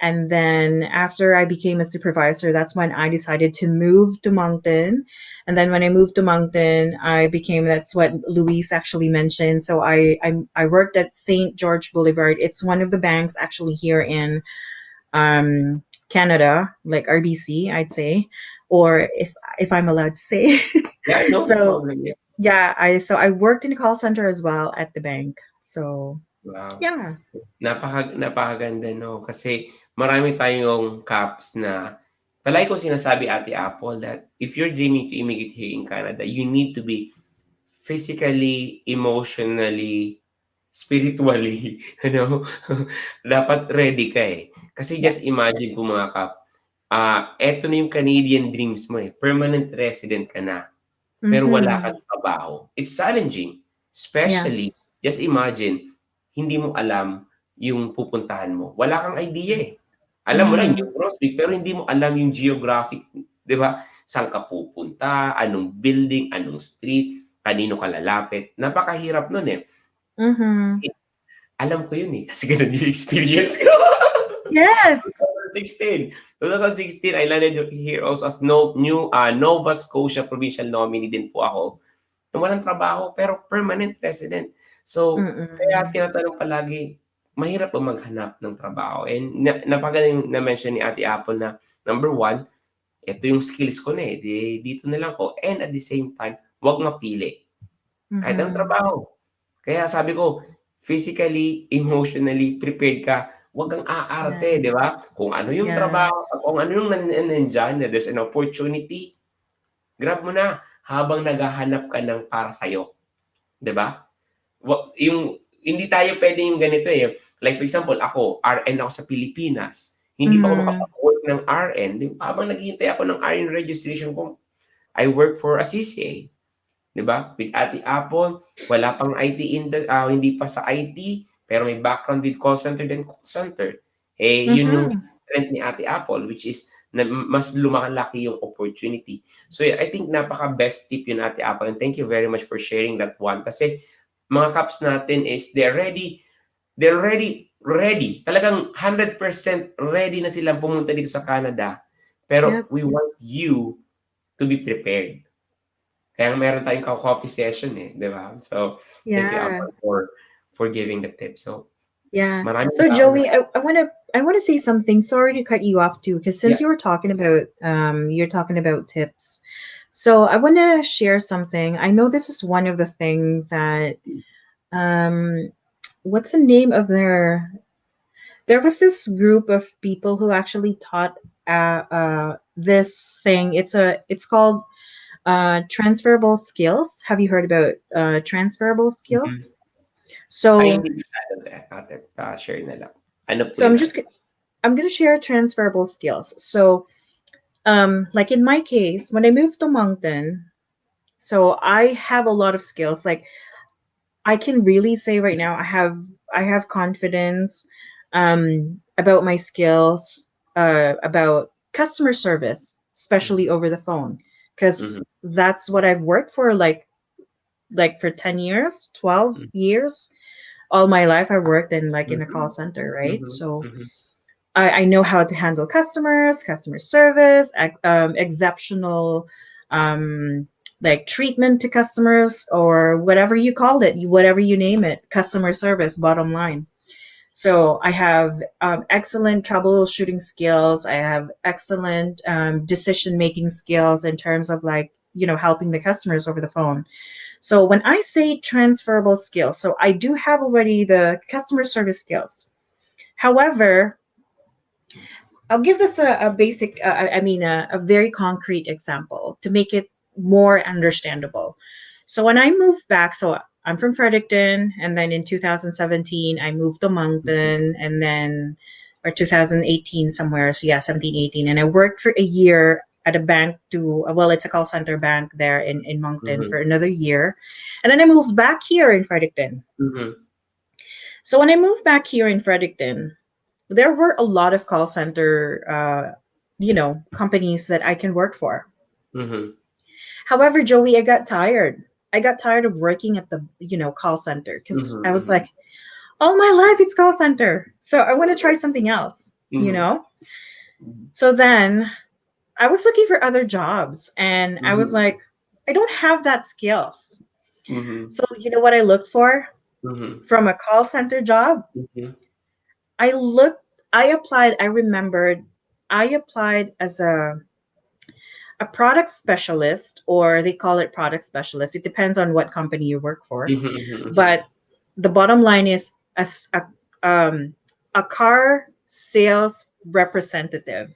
And then after I became a supervisor, that's when I decided to move to Moncton. And then when I moved to Moncton, that's what Luis actually mentioned. So I worked at St. George Boulevard. It's one of the banks actually here in Canada, like RBC, I'd say, or if I'm allowed to say. Yeah, no So problem. Yeah. yeah, I worked in a call center as well at the bank. So Wow. yeah. Napakaganda, no? Kasi marami tayong caps na palagi ko sinasabi, Ate Apple, that if you're dreaming to immigrate here in Canada, you need to be physically, emotionally, spiritually, dapat ready ka eh. Kasi Yeah. just imagine kung mga kap, eto na yung Canadian dreams mo eh. Permanent resident ka na, pero wala Mm-hmm. kang trabaho. It's challenging. Especially, Yes. just imagine, hindi mo alam yung pupuntahan mo. Wala kang idea eh. Alam mo lang Mm-hmm. yung Brunswick, pero hindi mo alam yung geographic, di ba? Saan ka pupunta, anong building, anong street, kanino ka lalapit. Napakahirap nun eh. Mm-hmm. Alam ko yun eh, kasi ganun yung experience ko. Yes. 2016, I landed here also as Nova Scotia provincial nominee din po ako. Walang trabaho, pero permanent resident. So, kaya Mm-mm. tinatanong palagi, mahirap ba maghanap ng trabaho? And napagaling na-mention ni Ate Apple na, number one, ito yung skills ko na eh, dito na lang ko. And at the same time, wag mapili. Kahit ang Mm-hmm. trabaho. Kaya sabi ko, physically, emotionally prepared ka. Huwag kang Yeah. aarte, di ba? Kung ano yung trabaho, Yes. kung ano yung nandyan, na there's an opportunity, grab mo na habang naghahanap ka ng para sa'yo. Di ba? Yung, hindi tayo pwede yung ganito eh. Like for example, ako, RN ako sa Pilipinas. Hindi pa ako Mm, makapag-work ng RN. Habang naghihintay ako ng RN registration ko, I work for a CCA. 'Di ba? With Ate Apple, wala pang IT hindi pa sa IT, pero may background with call center then call center. Eh, yun yung mm-hmm. strength ni Ate Apple, which is na mas lumalaki yung opportunity. So yeah, I think napaka best tip yun Ate Apple, and thank you very much for sharing that one kasi mga caps natin is they're ready. Talagang 100% ready na silang pumunta dito sa Canada. Pero Yep. we want you to be prepared. Kaya meron tayong coffee session eh, 'di ba? So, thank you Yeah. Apple for giving the tip. So, Yeah. maraming So salamat. Joey, I wanna say something. Sorry to cut you off too, because Yeah. since you were talking about you're talking about tips. So I wanna share something. I know this is one of the things that um what's the name of there was this group of people who actually taught this thing. It's called transferable skills. Have you heard about transferable Mhm. skills? Ay So hindi masyado ate, share na lang. Ano po so yun I'm ate? just I'm gonna share transferable skills. So like in my case, when I moved to Moncton, so I have a lot of skills. Like I can really say right now I have confidence about my skills about customer service, especially Mhm, over the phone, because mhm, that's what I've worked for like for 10 years, 12 mhm, years. All my life I worked in like in a call mhm, center, right? mhm, So mhm, I know how to handle customers, customer service, exceptional like treatment to customers or whatever you called it, whatever you name it, customer service, bottom line. So I have excellent troubleshooting skills. I have excellent decision making skills in terms of like, helping the customers over the phone. So when I say transferable skills, so I do have already the customer service skills. However, I'll give this a basic, I mean, a very concrete example to make it more understandable. So when I moved back, so I'm from Fredericton, and then in 2017, I moved to mhm, Moncton, and then, or 2018 somewhere. So yeah, 17, 18. And I worked for a year at a bank well, it's a call center bank there in Moncton for mhm, another year. And then I moved back here in Fredericton. mhm, So when I moved back here in Fredericton, there were a lot of call center companies that I can work for. mhm, However, Joey, I got tired of working at the call center because mhm, I was like, mhm, all my life it's call center, so I want to try something else, mhm, so then I was looking for other jobs, and I was mhm, like, I don't have that skills. mhm, So you know what I looked for mhm, from a call center job? mhm, I remembered I applied as a product specialist, or they call it product specialist. It depends on what company you work for. mhm, mhm, mhm. But the bottom line is a car sales representative.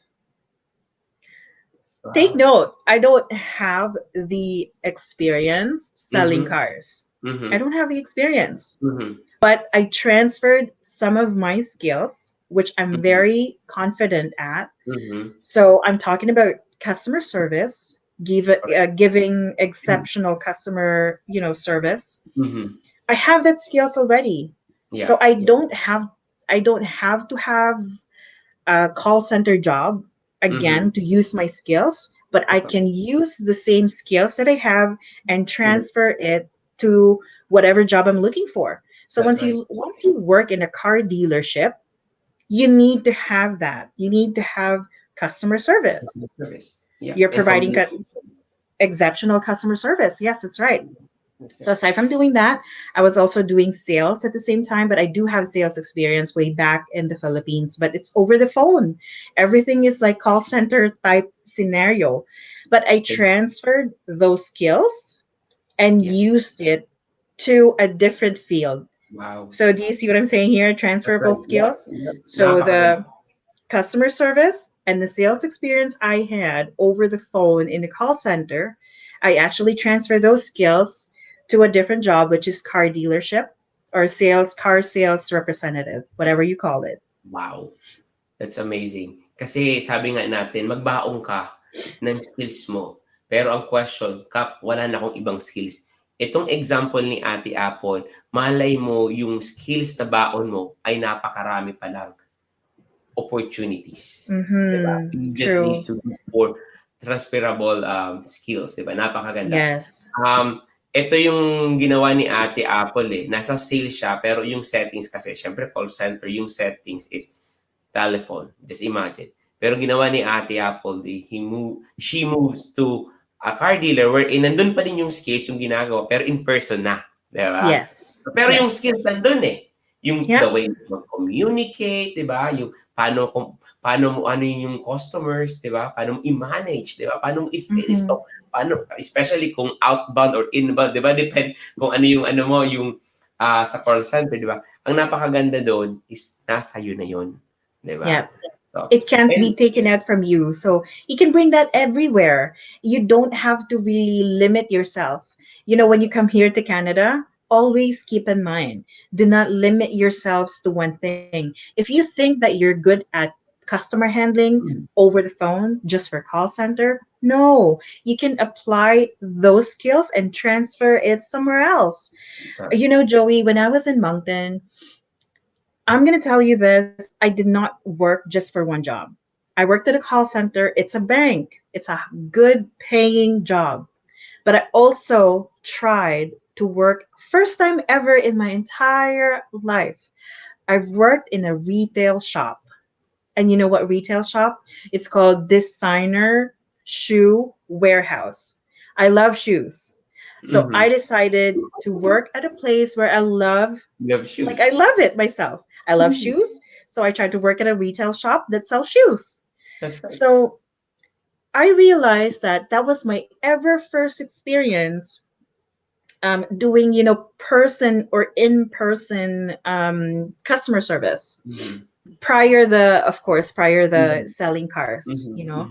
Take Wow. note, I don't have the experience selling Mhm, cars. I mhm, don't have the experience, mhm, but I transferred some of my skills, which I'm mhm, very confident at. mhm. So I'm talking about customer service, Correct. giving exceptional customer, service. Mhm. I have that skills already. Yeah, So I yeah. don't have I don't have to have a call center job Mhm. again to use my skills, but I Totoo. can use the same skills that I have and Mhm. transfer it to whatever job I'm looking for. So That's once right. you work in a car dealership, you need to have that. You need to have customer Customer service. service. Yeah, You're and providing communication. exceptional customer service. Yes, that's right. That's So right. aside from doing that, I was also doing sales at the same time, but I do have sales experience way back in the Philippines, but it's over the phone. Everything is like call center type scenario. But I Ex transferred those skills and Yeah. used it to a different field. Wow. So do you see what I'm saying here? That's Transferable right. Yep. skills. Yep. So Napakaganda. the customer service and the sales experience I had over the phone in the call center, I actually transfer those skills to a different job, which is car dealership or car sales representative, whatever you call it. Wow. That's amazing. Kasi sabi nga natin, magbaon ka ng skills mo. Pero ang question, Kap, wala na akong ibang skills. Itong example ni Ate Apple, malay mo yung skills na baon mo ay napakarami pa lang opportunities. Diba? Mm-hmm. You just need True. to look for transferable skills. Diba? Napakaganda. Yes. Ito yung ginawa ni Ate Apple eh. Nasa sales siya, pero yung settings kasi, syempre call center, yung settings is telephone. Just imagine. Pero ginawa ni Ate Apple, she moves to a car dealer wherein nandun pa din yung skills yung ginagawa, pero in person na. Diba? Yes. Pero yung Yes. skills nandun eh. Yung the Yeah. way mag-communicate, diba? Yung paano mo ano yung customers, diba? Paano mo i-manage, diba? Paano mo i-sales Mm-hmm. to, paano, especially kung outbound or inbound, diba? Depend kung ano yung ano mo, yung sa call center, diba? Ang napakaganda doon is nasa iyo na yun. Yeah. Diba? So, It can't be and taken out from you. So you can bring that everywhere. You don't have to really limit yourself. You know, when you come here to Canada, always keep in mind, do not limit yourselves to one thing. If you think that you're good at customer handling over the phone just for call center, no, you can apply those skills and transfer it somewhere else. You know, Joey, when I was in Moncton, I'm going to tell you this. I did not work just for one job. I worked at a call center. It's a bank, it's a good paying job. But I also tried to work, first time ever in my entire life. I've worked in a retail shop. And you know what retail shop? It's called Designer Shoe Warehouse. I love shoes. So I decided to work at a place where I love, you have like, I shoes. love it myself. I love shoes. So I tried to work at a retail shop that sells shoes. That's right. So I realized that that was my ever first experience doing, you know, person or in person customer service. Prior the selling cars, you know.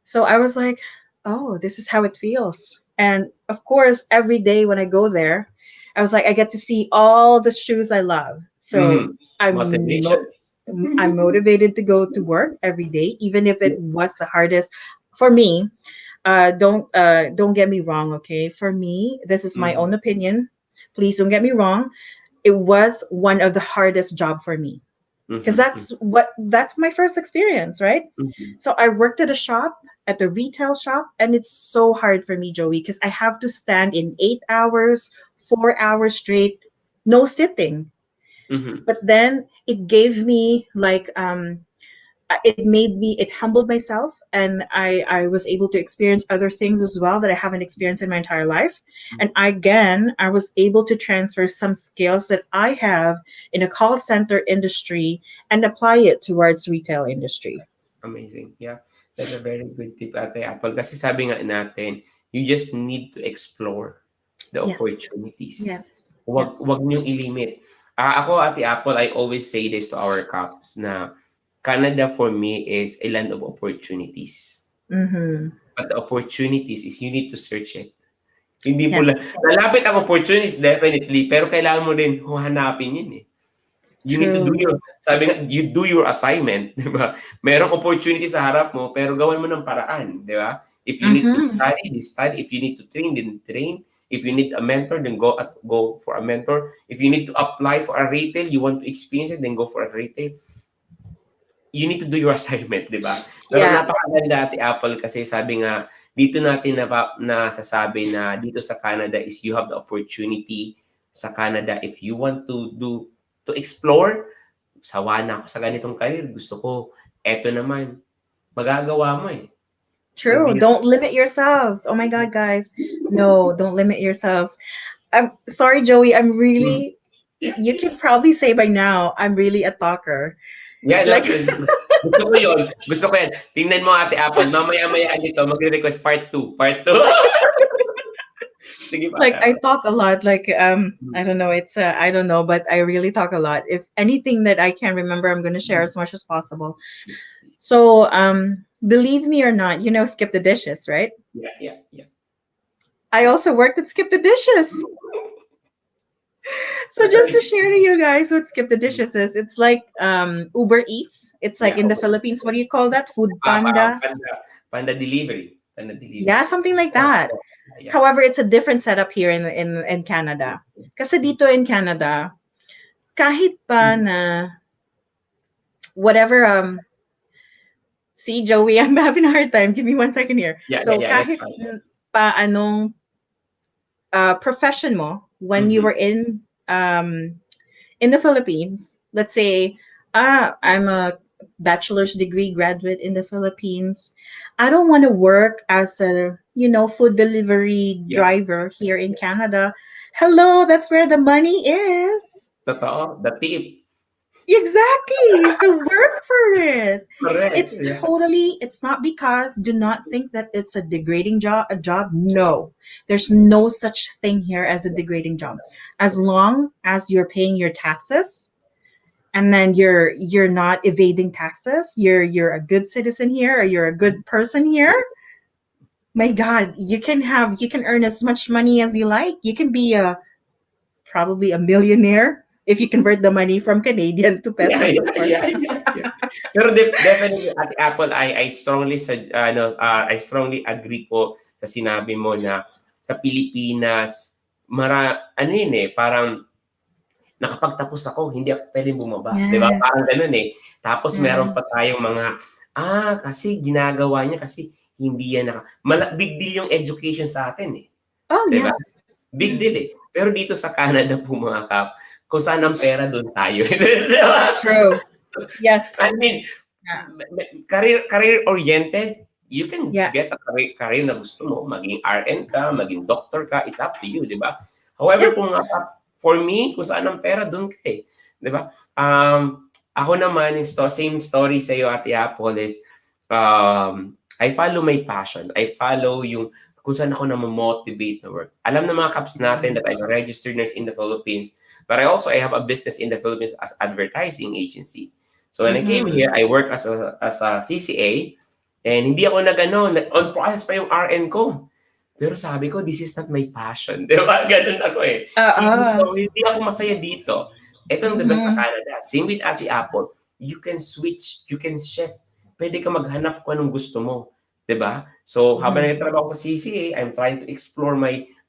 So I was like, oh, this is how it feels. And of course, every day when I go there, I was like, I get to see all the shoes I love. So I'm Motivation. mo- I'm motivated to go to work every day, even if it was the hardest for me. Don't get me wrong, okay? For me, this is my own opinion. Please don't get me wrong. It was one of the hardest job for me because that's my first experience, right? So I worked at a shop, at a retail shop, and it's so hard for me, Joey, because I have to stand in 8 hours, 4 hours straight, no sitting. But then it gave me like it made me, it humbled myself, and I was able to experience other things as well that I haven't experienced in my entire life. And again, I was able to transfer some skills that I have in a call center industry and apply it towards retail industry. Amazing. Yeah. That's a very good tip, Ate Apple. Kasi sabi nga natin, you just need to explore the Yes. opportunities. Yes. Yes. Wag niyong ilimit. Ako, Ate Apple, I always say this to our cops na Canada for me is a land of opportunities. Mm-hmm. But the opportunities is you need to search it. Hindi po lang, Yes. lalapit ang opportunities definitely, pero kailangan mo din hanapin yun eh. You need to do True. sabi nga, you do your assignment, di ba? Merong opportunity sa harap mo, pero gawan mo ng paraan, di ba? If you need to Mm-hmm. study, then study. If you need to train, then train. If you need a mentor, then go for a mentor. If you need to apply for a retail, you want to experience it, then go for a retail. You need to do your assignment, di ba? Pero Yeah. napakaganda Ate Apple kasi sabi nga, dito natin nasasabi na dito sa Canada is you have the opportunity sa Canada if you want to explore, sawa na ako sa ganitong career, gusto ko, eto naman, magagawa mo eh. True. Don't limit yourselves. Oh my God, guys. No, don't limit yourselves. I'm sorry, Joey. I'm really, you can probably say by now, I'm really a talker. Yeah, Like, gusto ko yun. Gusto ko yan. Tingnan mo Ate Apple, mamaya-maya dito, magre-request part 2. Part 2. Sige pa, Like I Apple. talk a lot. Like I Mm. don't know. It's I don't know, but I really talk a lot. If anything that I can remember, I'm gonna share Mm. as much as possible. Yes, please. So believe me or not, you know, Skip the Dishes, right? Yeah, yeah, yeah. I also worked at Skip the Dishes. So just to Right. share to you guys what Skip the Dishes is, it's like Uber Eats. It's like Yeah, in the okay. Philippines, what do you call that? Food Panda. Panda delivery. Panda Yeah, delivery. something like Correct, that. correct. Yeah. However, it's a different setup here in Canada. Kasi dito in Canada, kahit pa Mhm. na whatever see Joey, I'm having a hard time. Give me 1 second here. Yeah, yeah, So yeah, that's kahit fine. pa anong profession mo when you Mhm. were in the Philippines, let's say, I'm a bachelor's degree graduate in the Philippines. I don't want to work as a, you know, food delivery Yeah, driver here in Canada. Hello, that's where the money is. totoo. The tip. Exactly. So work for it. Correct. It's Yeah. totally, it's not because do not think that it's a degrading job. No. There's no such thing here as a degrading job. As long as you're paying your taxes and then you're not evading taxes, you're a good citizen here or you're a good person here. My God, you can earn as much money as you like. You can be a probably a millionaire if you convert the money from Canadian to Yeah, pesos, of yeah, course. yeah, yeah, yeah. Pero definitely at Apple, I strongly I strongly agree po sa sinabi mo na sa Pilipinas ano yun eh, parang nakapagtapos ako, hindi ako pwedeng bumaba, 'di ba? Yes. Parang gano'n eh. Tapos meron Yes. pa tayong mga, kasi ginagawa niya kasi hindi yan big deal yung education sa atin eh, Oh, 'di ba? yes. Big Mm. deal eh. Pero dito sa Canada po mga kap, kung saan ang pera do'n tayo, 'di ba? True. I Yes. mean, Yeah. career oriented, you can Yeah. get a career na gusto mo, maging RN ka, maging doctor ka, it's up to you, 'di ba? However, kung Yes. for me, kung saan ang pera, doon ka eh, 'di ba? Ako naman, yung same story sa iyo, Ate Apple, is I follow my passion. I follow yung kung saan ako na-motivate na work. Alam ng mga caps natin that I'm a registered nurse in the Philippines, but I have a business in the Philippines as advertising agency. So when I came Mm-hmm. here, I work as a CCA, and hindi ako on process pa yung RN ko. Pero sabi ko, this is not my passion. Di ba? Ganun ako eh. Uh-uh. Hindi ako masaya dito. Ito ang the best sa Mm-hmm. Canada. Same with Ate Apple. You can switch, you can shift. Pwede ka maghanap kung anong gusto mo. 'Di ba? So, habang Mm-hmm. nagtatrabaho ko sa CCA, I'm trying to explore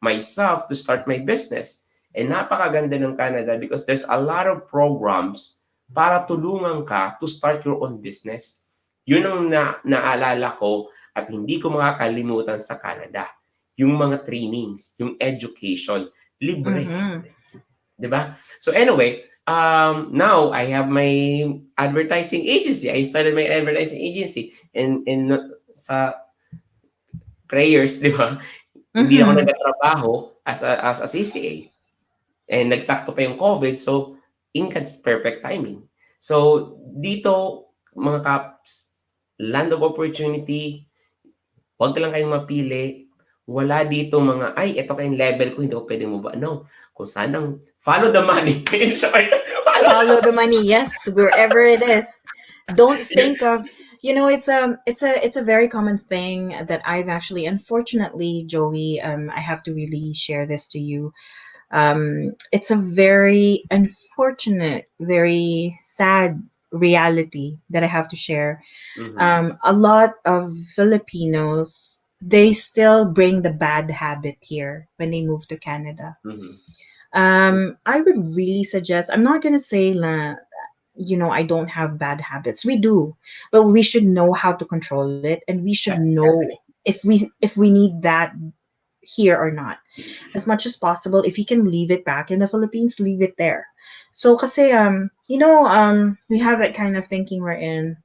myself to start my business. And napakaganda ng Canada because there's a lot of programs para tulungan ka to start your own business. Yun ang naalala ko at hindi ko makakalimutan sa Canada. Yung mga trainings, yung education, libre. Mm-hmm. 'Di ba? So anyway, now I have my advertising agency. I started my advertising agency in sa prayers, 'di ba? Hindi ako Mm-hmm. nagtatrabaho as a CCA. And nagsakto pa yung COVID, so God's perfect timing. So dito mga kaps, land of opportunity, wag lang kayong mapili. Wala dito mga, ay, ito kayong level ko, hindi ko pwede mo ba? No. Kung saan follow the money. In short, Follow the money. Yes, wherever it is. Don't think of, you know, it's a very common thing that I've actually, unfortunately, Joey, I have to really share this to you. It's a very unfortunate, very sad reality that I have to share. Mhm, A lot of Filipinos, they still bring the bad habit here when they move to Canada. mhm. I would really suggest, I'm not going to say that, you know, I don't have bad habits. We do, but we should know how to control it, and we should Yes, know definitely. if we need that here or not. As much as possible, if you can leave it back in the Philippines, leave it there. So kasi we have that kind of thinking we're in,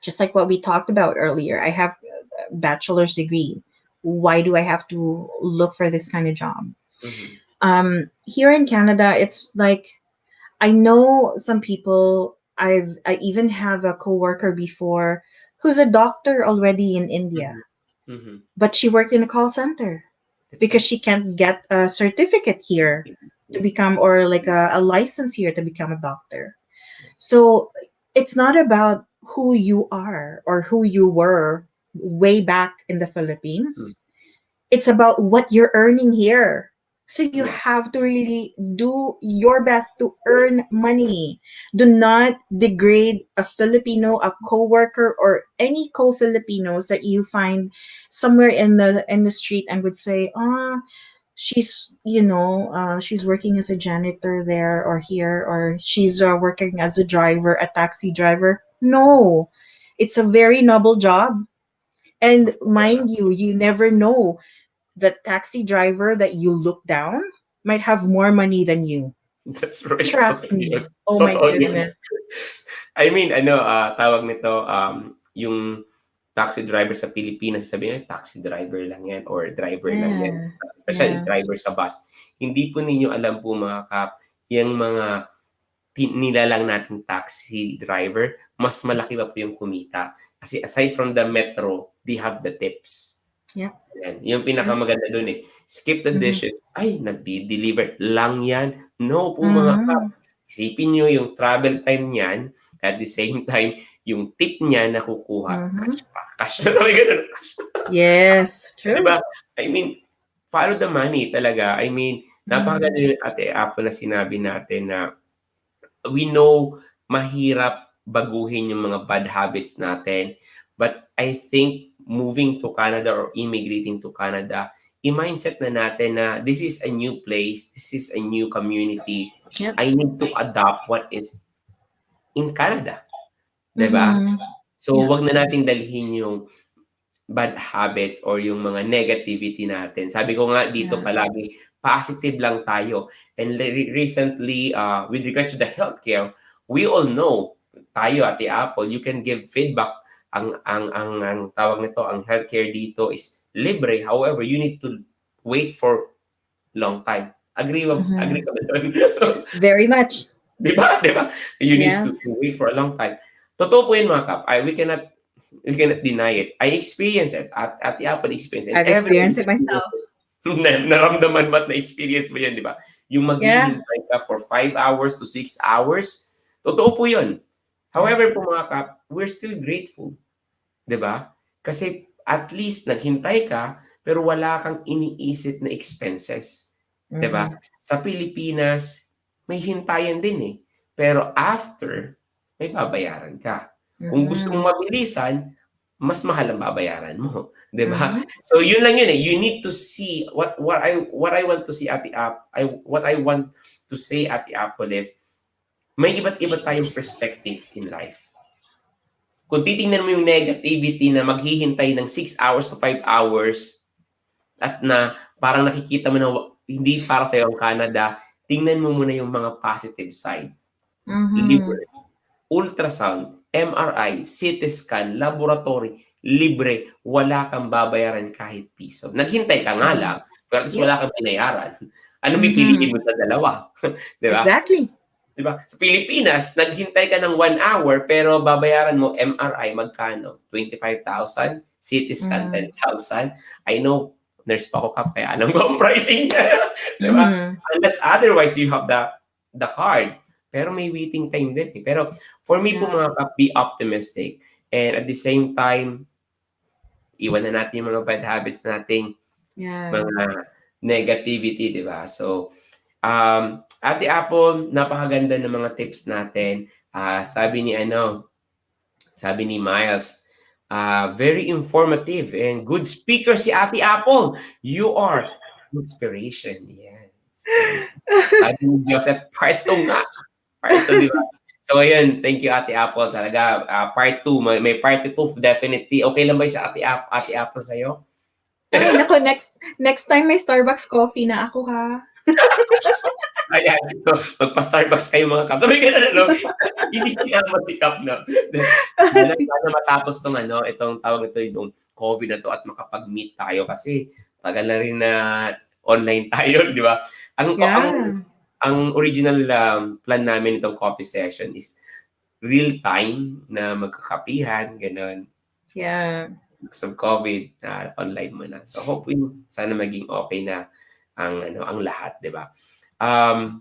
just like what we talked about earlier. I have a bachelor's degree. Why do I have to look for this kind of job? Mhm, Here in Canada, it's like I know some people. I even have a coworker before who's a doctor already in India, mhm, mhm. but she worked in a call center. because she can't get a certificate here to Yeah. become, or like a license here to become a doctor. So it's not about who you are or who you were way back in the Mm. Philippines. It's about what you're earning here. So you Yeah. have to really do your best to earn money. Do not degrade a Filipino, a coworker, or any co-Filipinos that you find somewhere in the street and would say, "Ah, she's she's working as a janitor there or here, or she's working as a driver, a taxi driver." No, it's a very noble job. And mind you, you never know, the taxi driver that you look down might have more money than you. That's right. Trust Totoo yun. me. Oh my Totoo yun. goodness. I mean, ano, tawag nito, yung taxi driver sa Pilipinas, sabi niya, taxi driver lang yan or driver lang yan. Yeah. Especially Yeah. driver sa bus. Hindi po ninyo alam po mga kap, yung mga nilalang nating taxi driver, mas malaki pa po yung kumita. Kasi aside from the metro, they have the tips. Yeah. Yan. Yung True. pinakamaganda dun eh. Skip the Mm-hmm. dishes. Ay, nagdi-deliver lang yan. No po mga kap. Mm-hmm. Isipin nyo yung travel time niyan, at the same time, yung tip niya na kukuha. Mm-hmm. Cash pa. Cash na kami ganun. Yes. Di True. ba? I mean, follow the money talaga. I mean, napakaganda Mm-hmm. yung Ate Apple na sinabi natin na we know mahirap baguhin yung mga bad habits natin. But I think moving to Canada or immigrating to Canada, i-mindset na natin na this is a new place, this is a new community. Yep. I need to adopt what is in Canada. Diba? Mm-hmm. So, Yeah. wag na natin dalhin yung bad habits or yung mga negativity natin. Sabi ko nga dito Yeah. palagi, positive lang tayo. And recently, with regards to the healthcare, we all know, tayo at the Apple, you can give feedback. Ang tawag nito, ang healthcare dito is libre. However, you need to wait for long time. Mm-hmm. Agree ka ba doon? Very much. Di ba? Di ba? You need to Yes. wait for a long time. Totoo po yun mga kap. We cannot deny it. I experienced it. At the Apple experience. And I've everyone experienced it myself. experienced it. Naramdaman mo at na-experience mo yan, di ba? Yung Yeah. maghihintay ka for 5 hours to 6 hours. Totoo po yun. However po mga kap, we're still grateful. Di ba? Kasi at least naghintay ka, pero wala kang iniisip na expenses. Di ba? Mm-hmm. Sa Pilipinas, may hintayan din eh. Pero after, may babayaran ka. Kung gusto Mm-hmm. mong mabilisan, mas mahal ang babayaran mo, 'di ba? Mm-hmm. So yun lang yun eh. You need to see what I want to see at the app. What I want to say at the Apple is may iba't-iba tayong perspective in life. Kung titingnan mo yung negativity na maghihintay ng 6 hours to 5 hours at na parang nakikita mo na hindi para sa ang Canada, tingnan mo muna yung mga positive side. Mm-hmm. Libre. Ultrasound, MRI, CT scan, laboratory, libre, wala kang babayaran kahit piso. Naghintay ka nga lang, pero Yep. wala kang binayaran. Ano may Mm-hmm. piliin mo sa dalawa? Di ba? Exactly. Di ba? Sa Pilipinas, naghintay ka ng 1 hour, pero babayaran mo MRI magkano? 25,000, CT scan 10,000. I know, nurse pa ako kaya alam ko ang pricing niya. Di ba? Mm-hmm. Unless otherwise you have the card. Pero may waiting time din eh. Pero for me po Yeah. mga kap, be optimistic. And at the same time, iwan na natin yung mga bad habits nating Yeah. mga negativity, di ba? So, Ate Apple, napakaganda ng mga tips natin. Sabi ni Miles, very informative and good speaker si Ate Apple. You are inspiration. Yes. Sabi ni Joseph, part 2 nga. Part 2, di ba? So, ayun. Thank you, Ate Apple. Talaga, part 2. May part 2 definitely. Okay lang ba yung sa Ate Apple sa'yo? Ay, nako, next time may Starbucks coffee na ako, ha? Ayan. Magpa-Starbucks kayo mga kap. Sabi ka na, no? Hindi sinama si Kap, no? Sana matapos itong tawag ito, yung COVID na to at makapag-meet tayo kasi tagal na rin na online tayo, di ba? Yeah. Ang original plan namin itong coffee session is real time na magkakapihan, gano'n. Yeah. because of COVID, online mo na. So hoping sana maging okay na ang lahat, 'di ba? Um,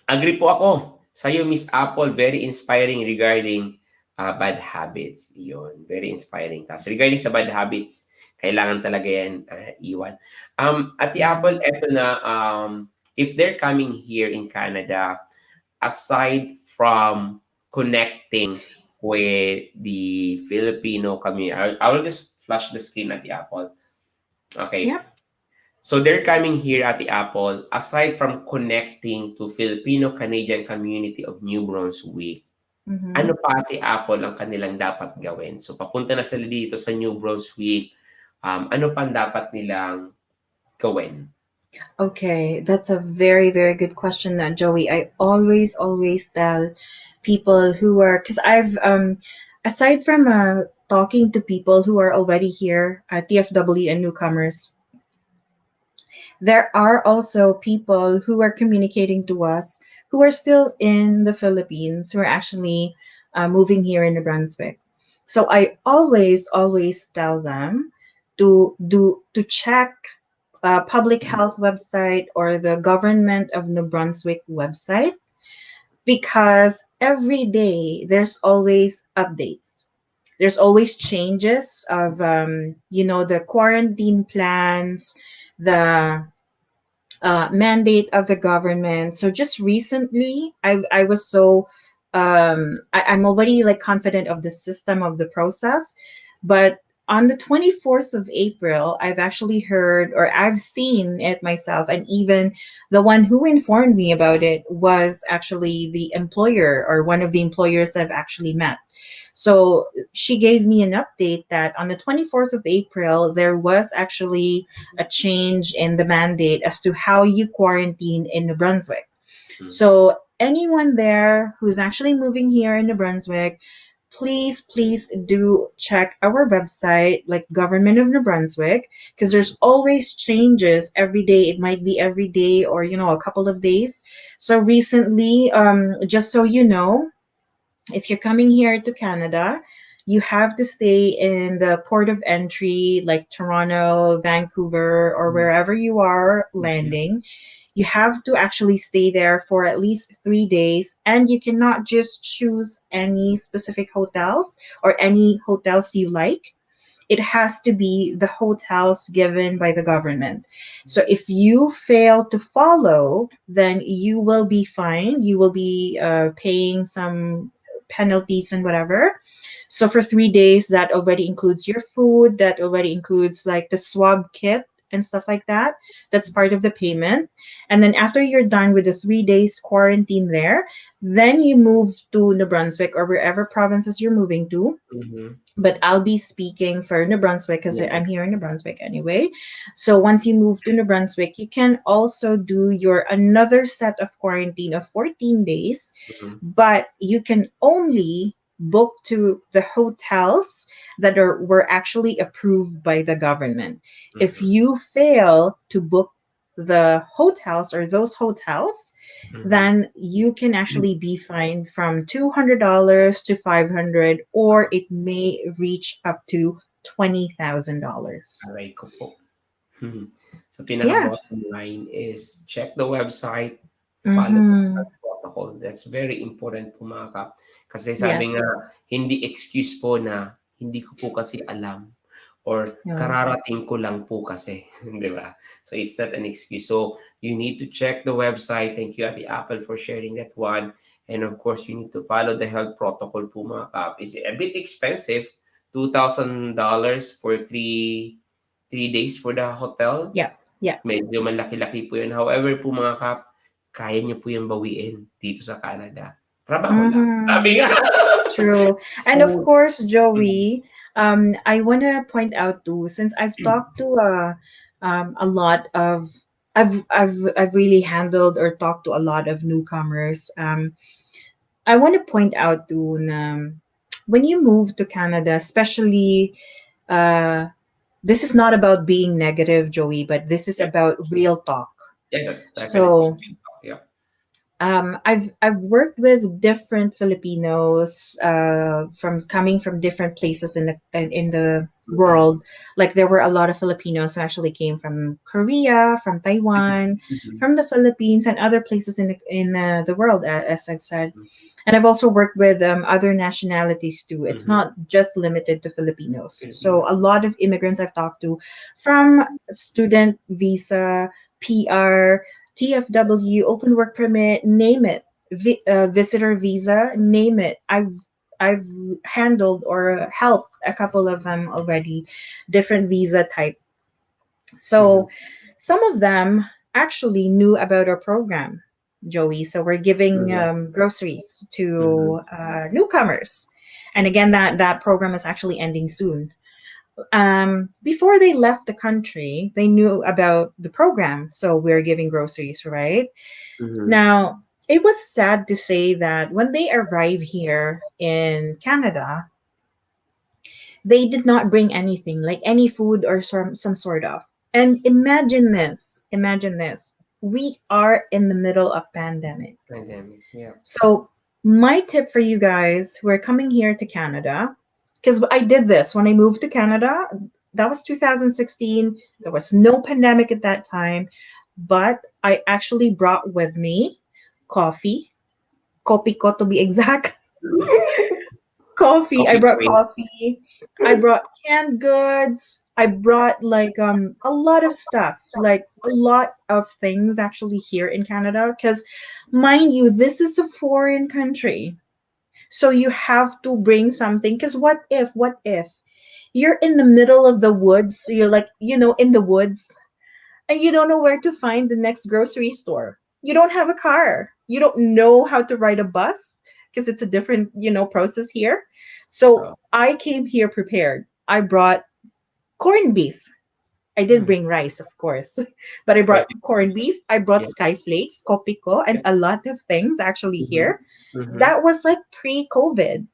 Agree po ako sa iyo, Miss Apple, very inspiring regarding bad habits. 'Yun, very inspiring. Tapos regarding sa bad habits, kailangan talaga 'yan iwan. Ate Apple, Mhm. eto na, if they're coming here in Canada, aside from connecting with the Filipino community, I will just flash the screen at the Apple. Okay. Yep. So they're coming here at the Apple, aside from connecting to Filipino-Canadian community of New Brunswick, ano Mhm. pa ate Apple ang kanilang dapat gawin? So papunta na sila dito sa New Brunswick, ano pa ang dapat nilang gawin? Okay, that's a very, very good question, Joey. I always tell people who are, because I've, aside from talking to people who are already here at TFW and newcomers, there are also people who are communicating to us who are still in the Philippines, who are actually moving here in New Brunswick. So I always tell them to check public health website or the government of New Brunswick website, because every day there's always updates. There's always changes of the quarantine plans, the mandate of the government. So just recently, I was so I'm already like confident of the system of the process, but on the 24th of April, I've actually heard or I've seen it myself, and even the one who informed me about it was actually the employer or one of the employers I've actually met. So she gave me an update that on the 24th of April, there was actually a change in the mandate as to how you quarantine in New Brunswick. Hmm. So anyone there who's actually moving here in New Brunswick, please do check our website, like Government of New Brunswick, because there's always changes every day. It might be every day or a couple of days. So recently, just so you know, if you're coming here to Canada, you have to stay in the port of entry, like Toronto, Vancouver, or wherever you are Mhm. landing. You have to actually stay there for at least 3 days, and you cannot just choose any specific hotels or any hotels you like. It has to be the hotels given by the government. So if you fail to follow, then you will be fined. You will be paying some penalties and whatever. So for 3 days, that already includes your food, that already includes like the swab kit and stuff like that. That's part of the payment. And then after you're done with the 3 days quarantine there, then you move to New Brunswick or wherever provinces you're moving to, Mhm. but I'll be speaking for New Brunswick because Yes. I'm here in New Brunswick anyway. So once you move to New Brunswick, you can also do your another set of quarantine of 14 days, Mhm. but you can only book to the hotels that were actually approved by the government. If Mhm. you fail to book the hotels or those hotels, Mhm. then you can actually be fined from $200 to 500, or it may reach up to $20,000. Aray ko po. Mhm. So Yeah. pinaka-bottom line is check the website, follow the Mm-hmm. protocol. That's very important po mga kap. Kasi sabi nga, Yes. hindi excuse po na hindi ko po kasi alam or No. kararating ko lang po kasi, 'di ba? So it's not an excuse. So you need to check the website. Thank you Ate Apple for sharing that one. And of course, you need to follow the health protocol po mga kap. It's a bit expensive, $2,000 for three days for the hotel. Yeah. Yeah. Medyo malaki-laki po 'yun. However po mga kap, kaya niyo po 'yung bawiin dito sa Canada. Trabaho lang. Mm-hmm. Sabi nga. True. And of Food. course, Mm. Joey, I want to point out too, since I've talked to a lot of, I've really handled or talked to a lot of newcomers. I want to point out too, when you move to Canada, especially, uh, this is not about being negative, Joey, but this is Yeah. about real talk. Yeah, definitely. So, Yeah. I've worked with different Filipinos from coming from different places in the world. Like there were a lot of Filipinos who actually came from Korea, from Taiwan, Mhm. from the Philippines, and other places in the world, as I've said. And I've also worked with other nationalities too. It's Mhm. not just limited to Filipinos. So Filipino. a lot of immigrants I've talked to, from student visa, PR, TFW, open work permit, name it, visitor visa, name it. I've handled or helped a couple of them already, different visa type. Mhm. So some of them actually knew about our program, Joey. So we're giving Mhm. groceries Mhm. to newcomers. And again, that program is actually ending soon. Before they left the country, they knew about the program. So we're giving groceries, right? Mhm. Now, it was sad to say that when they arrive here in Canada, they did not bring anything, like any food or some sort of. And imagine this. We are in the middle of pandemic. Pandemic. Yeah. So my tip for you guys who are coming here to Canada, because I did this when I moved to Canada, that was 2016. There was no pandemic at that time, but I actually brought with me coffee, kopi ko to be exact, coffee. I Coffee brought queen. coffee. I brought canned goods. I brought like a lot of stuff, like a lot of things actually here in Canada. Because mind you, this is a foreign country, so you have to bring something. Because what if you're in the middle of the woods? So you're like in the woods, and you don't know where to find the next grocery store. You don't have a car. You don't know how to ride a bus because it's a different, process here. So Oh. I came here prepared. I brought corned beef. I did Mhm. bring rice, of course, but I brought Perfect. corned beef. I brought Yeah. skyflakes, kopiko, and Yeah. a lot of things actually Mhm. here. Mhm. That was like pre-COVID.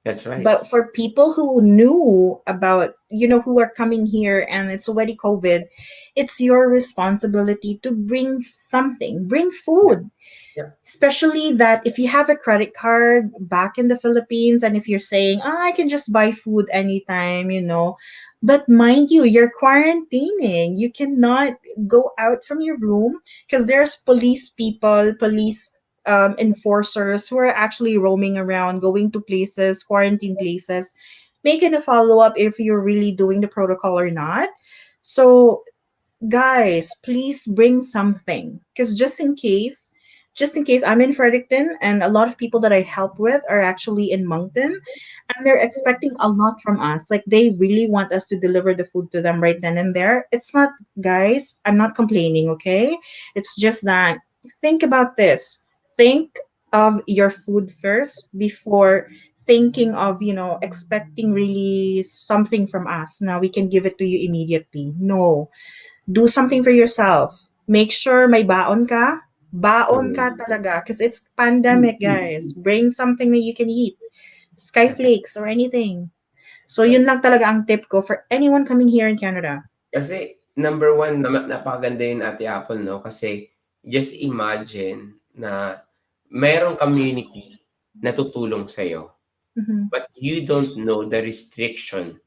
That's right. But for people who knew about, who are coming here and it's already COVID, it's your responsibility to bring something, bring Yeah. food. Yeah. Especially that if you have a credit card back in the Philippines and if you're saying, I can just buy food anytime. But mind you, you're quarantining. You cannot go out from your room because there's police people, police enforcers who are actually roaming around, going to places, quarantine places, making a follow up if you're really doing the protocol or not. So guys, please bring something because just in case I'm in Fredericton and a lot of people that I help with are actually in Moncton and they're expecting a lot from us. Like they really want us to deliver the food to them right then and there. It's not, guys, I'm not complaining, okay? It's just that think about this. Think of your food first before thinking of, expecting really something from us. Now we can give it to you immediately. No, do something for yourself. Make sure may baon ka. Baon ka Mhm. talaga. Because it's pandemic, guys. Bring something that you can eat. Skyflakes or anything. So Right. yun lang talaga ang tip ko for anyone coming here in Canada. Kasi number one, napakaganda yun, Ate Apple, no? Kasi just imagine na mayroong community na tutulong sa'yo, Mhm. but you don't know the restriction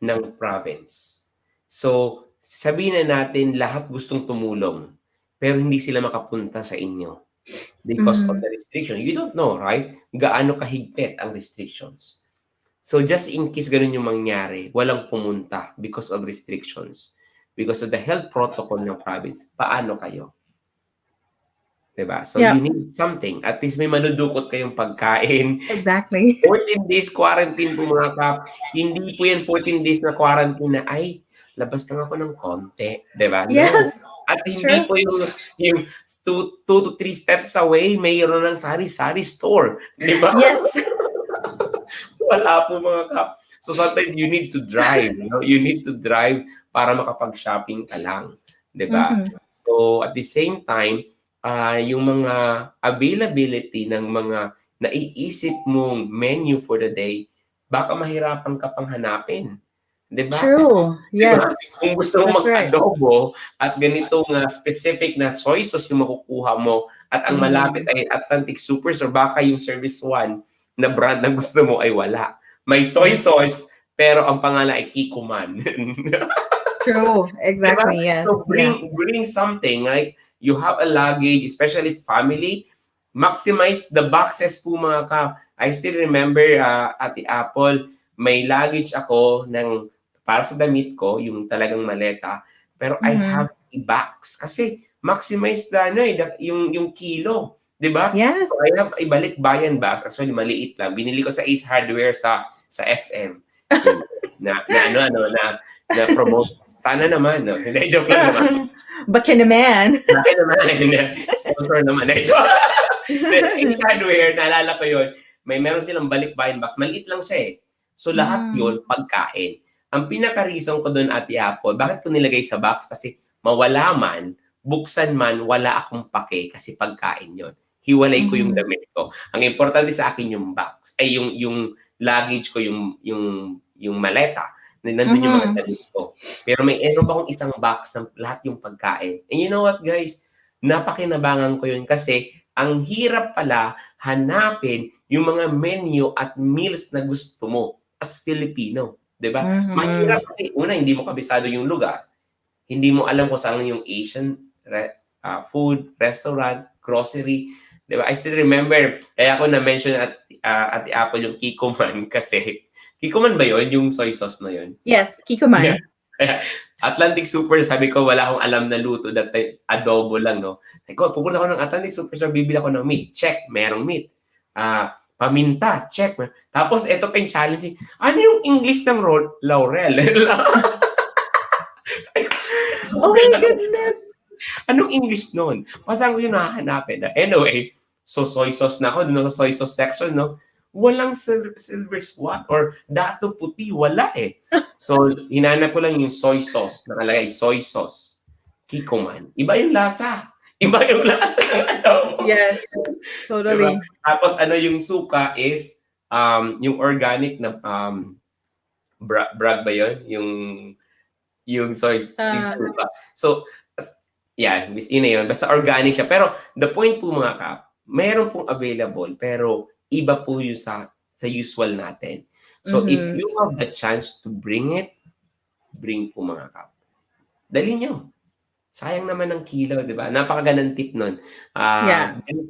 ng province. So, sabihin na natin lahat gustong tumulong, pero hindi sila makapunta sa inyo because of Mhm. the restriction. You don't know, right? Gaano kahigpit ang restrictions. So just in case ganun yung mangyari, walang pumunta because of restrictions, because of the health protocol ng province, paano kayo? 'Di ba? So Yeah, you need something. At least may manudukot kayong pagkain. exactly. 14 days quarantine po mga kap. Hindi po yan 14 days na quarantine na, ay, labas lang ako ng konti. 'Di ba? No. Yes. At hindi True. po yung two to three steps away, mayroon ng sari-sari store. 'Di ba? Yes. Wala po mga kap. So sometimes you need to drive, You need to drive para makapag-shopping ka lang, 'di ba? Mhm. So at the same time, yung mga availability ng mga naiisip mong menu for the day, baka mahirapan ka pang hanapin, 'di ba? True. 'Di ba? Yes. Kung gusto mo That's right. mag-adobo at ganitong specific na soy sauce yung makukuha mo at ang malapit Mhm. ay Atlantic Supers or baka yung Service One na brand na gusto mo ay wala. May soy Yes. sauce pero ang pangalan ay Kikuman. True. Diba? Exactly. So Yes. bring Yes. bring something like you have a luggage, especially family. Maximize the boxes po mga ka. I still remember at the Apple, may luggage ako ng para sa damit ko, yung talagang maleta. Pero I Mm-hmm. have a box kasi maximize the ano yung kilo, 'di ba? Yes. So I have a balikbayan box. Actually maliit lang. Binili ko sa Ace Hardware sa SM. Yun. Na promote. Sana naman, no? Hindi, joke lang naman. But can a man? Bakit naman? Sponsor naman. Joke. Sa Ace Hardware, naalala ko yun, meron silang balikbayan box. Maliit lang siya eh. So lahat yun, pagkain. Ang pinaka-reason ko doon, Ate Apple, bakit ko nilagay sa box? Kasi mawala man, buksan man, wala akong pake kasi pagkain yon. Hiwalay ko yung damit ko. Ang importante sa akin yung box, ay yung luggage ko, yung maleta. Nandun yung mga damit ko. Pero may ba akong isang box ng lahat yung pagkain. And you know what, guys? Napakinabangan ko yun kasi ang hirap pala hanapin yung mga menu at meals na gusto mo as Filipino. Diba? Mahirap kasi, una, hindi mo kabisado yung lugar. Hindi mo alam kung saan yung Asian food, restaurant, grocery. Diba? I still remember, kaya ako na-mention at the Apple yung Kikoman kasi Kikoman ba yun? Yung soy sauce na yun? Yes, Kikoman. Yeah. Atlantic Super, sabi ko, wala akong alam na luto. That time, adobo lang, no? Sabi ko, pupunta ako ng Atlantic Super, bibili ako ng meat. Check, merong meat. Paminta, check. Tapos, ito pa yung challenging. Ano yung English ng laurel? Oh my goodness! Anong English nun? Pasang ko yung nahanapin. Anyway, so soy sauce na ako, dun sa soy sauce section, no? Walang silver spot or dato puti, wala eh. So, hinanap ko lang yung soy sauce. Nakalagay, soy sauce. Kikoman. Iba yung lasa. Iba yung lasa ng adobo. Yes, totally. Diba? Tapos, yung suka is, yung organic na, brag ba yun? Yung soy, yung suka. So, yeah, yun na yun. Basta organic siya. Pero, the point po mga kap, meron pong available, pero iba po yung sa usual natin. So, if you have the chance to bring po mga kap. Dali nyo. Sayang naman ng kilo, di ba? Napakagandang tip nun.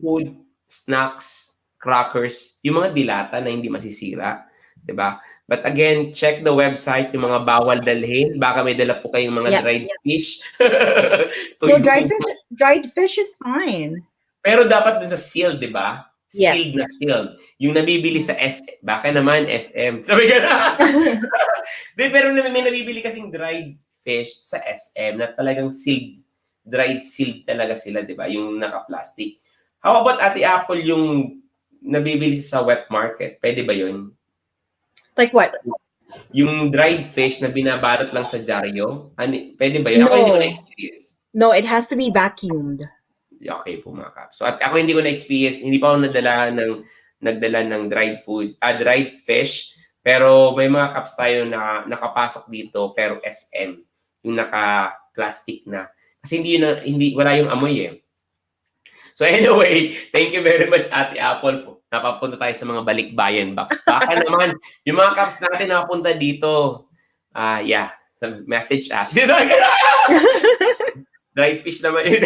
Food, snacks, crackers, yung mga dilata na hindi masisira, di ba? But again, check the website, yung mga bawal dalhin. Baka may dala po kayong mga dried fish. No, dried fish is fine. Pero dapat dun sa sealed, di ba? Yes. Sealed na sealed. Yung nabibili sa SM. Baka naman SM. Sabi ka na. Pero may nabibili kasing dried fish sa SM na talagang sealed. Dried sealed talaga sila, di ba? Yung naka-plastic. How about Ate Apple yung nabibili sa wet market? Pwede ba yun? Like what? Yung dried fish na binabalot lang sa dyaryo? Pwede ba yun? Ako hindi ko na-experience. No, it has to be vacuumed. Okay po mga kap. So at ako hindi ko na-experience, hindi pa ako nagdala ng dried food, dried fish, pero may mga caps tayo na nakapasok dito pero SM, yung naka-plastic na. Kasi wala yung amoy eh. So anyway, thank you very much Ate Apple. Napapunta tayo sa mga balikbayan box. Baka naman yung mga caps natin napunta dito. Yeah, message us. Dried fish naman yun.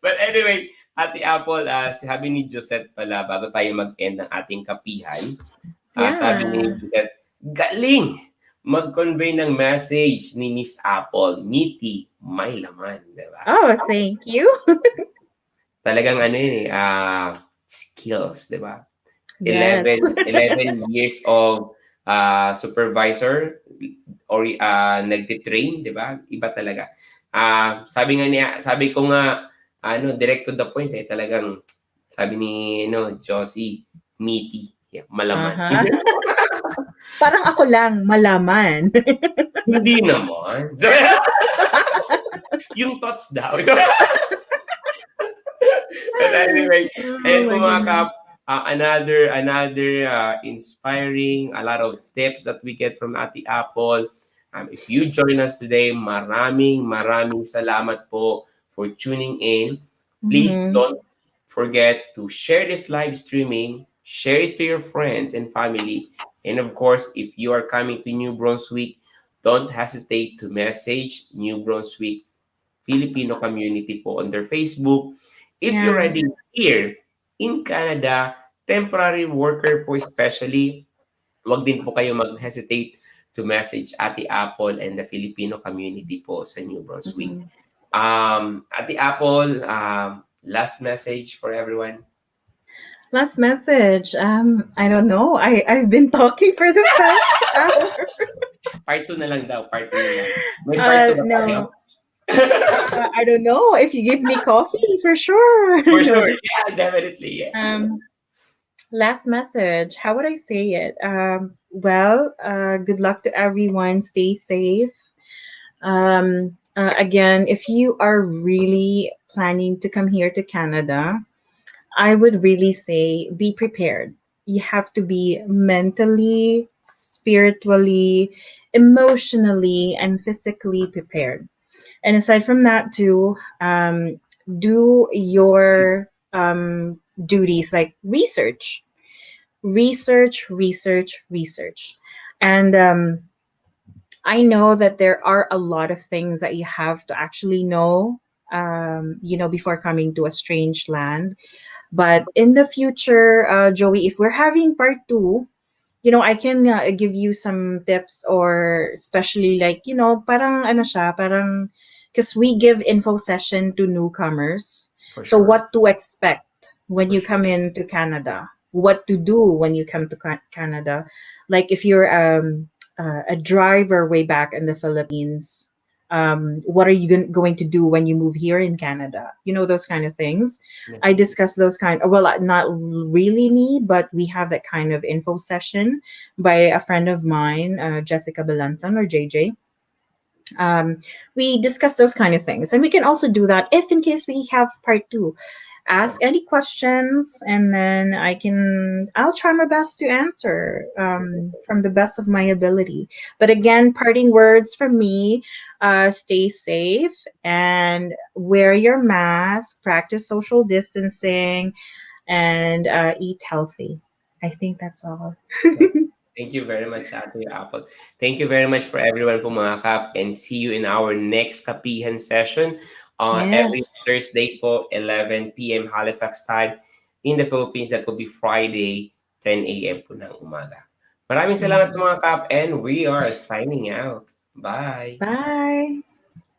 But anyway, Ate Apple, sabi ni Josette pala, bago tayo mag-end ng ating kapihan, sabi ni Josette, galing mag-convey ng message ni Miss Apple, meaty, may laman, di ba? Oh, thank you. Talagang skills, di ba? Yes. 11 years of supervisor or nagtitrain, di ba? Iba talaga. Sabi ko nga, direct to the point talagang sabi ni Josie, meaty, malaman. Parang ako lang, malaman. Hindi naman. Yung thoughts daw. But anyway, ayun po mga kap, another inspiring, a lot of tips that we get from Ate Apple. If you join us today, maraming salamat po for tuning in. Please don't forget to share this live streaming, share it to your friends and family, And of course, if you are coming to New Brunswick, don't hesitate to message New Brunswick Filipino community po on their Facebook. If you're Yeah. already here in Canada, temporary worker po especially, wag din po kayo mag-hesitate to message Ate Apple and the Filipino community po sa New Brunswick. Mhm. Ate Apple, last message for everyone. Last message. I don't know. I've been talking for the past hour. Part 2 na lang daw, part 2 na lang. May part 2 ba tayo? No. I don't know. If you give me coffee, for sure. For No, sure. just Yeah, definitely. Yeah. um. Last message. How would I say it? Well, good luck to everyone. Stay safe. Again, if you are really planning to come here to Canada, I would really say be prepared. You have to be mentally, spiritually, emotionally, and physically prepared. And aside from that, too, do your duties like research. And I know that there are a lot of things that you have to actually know, before coming to a strange land. But in the future, Joey, if we're having part two, I can give you some tips, or especially like, parang ano siya, parang, because we give info session to newcomers. For So sure. what to expect when For you sure. come into Canada, what to do when you come to Canada. Like if you're a driver way back in the Philippines, what are you going to do when you move here in Canada? Those kind of things. I Definitely. discuss those well, not really me, but we have that kind of info session by a friend of mine, Jessica Belanson, or JJ. Um, we discuss those kind of things, and we can also do that if in case we have part two. Ask any questions, and then I'll try my best to answer from the best of my ability. But again, parting words from me: stay safe and wear your mask, practice social distancing, and eat healthy. I think that's all. Thank you very much, Ate Apple. Thank you very much for everyone po mga kap, and see you in our next Kapihan session every Yes. Thursday po, 11 p.m. Halifax time. In the Philippines, that will be Friday, 10 a.m. po ng umaga. Maraming salamat po Yes. mga kap, and we are signing out. Bye! Bye.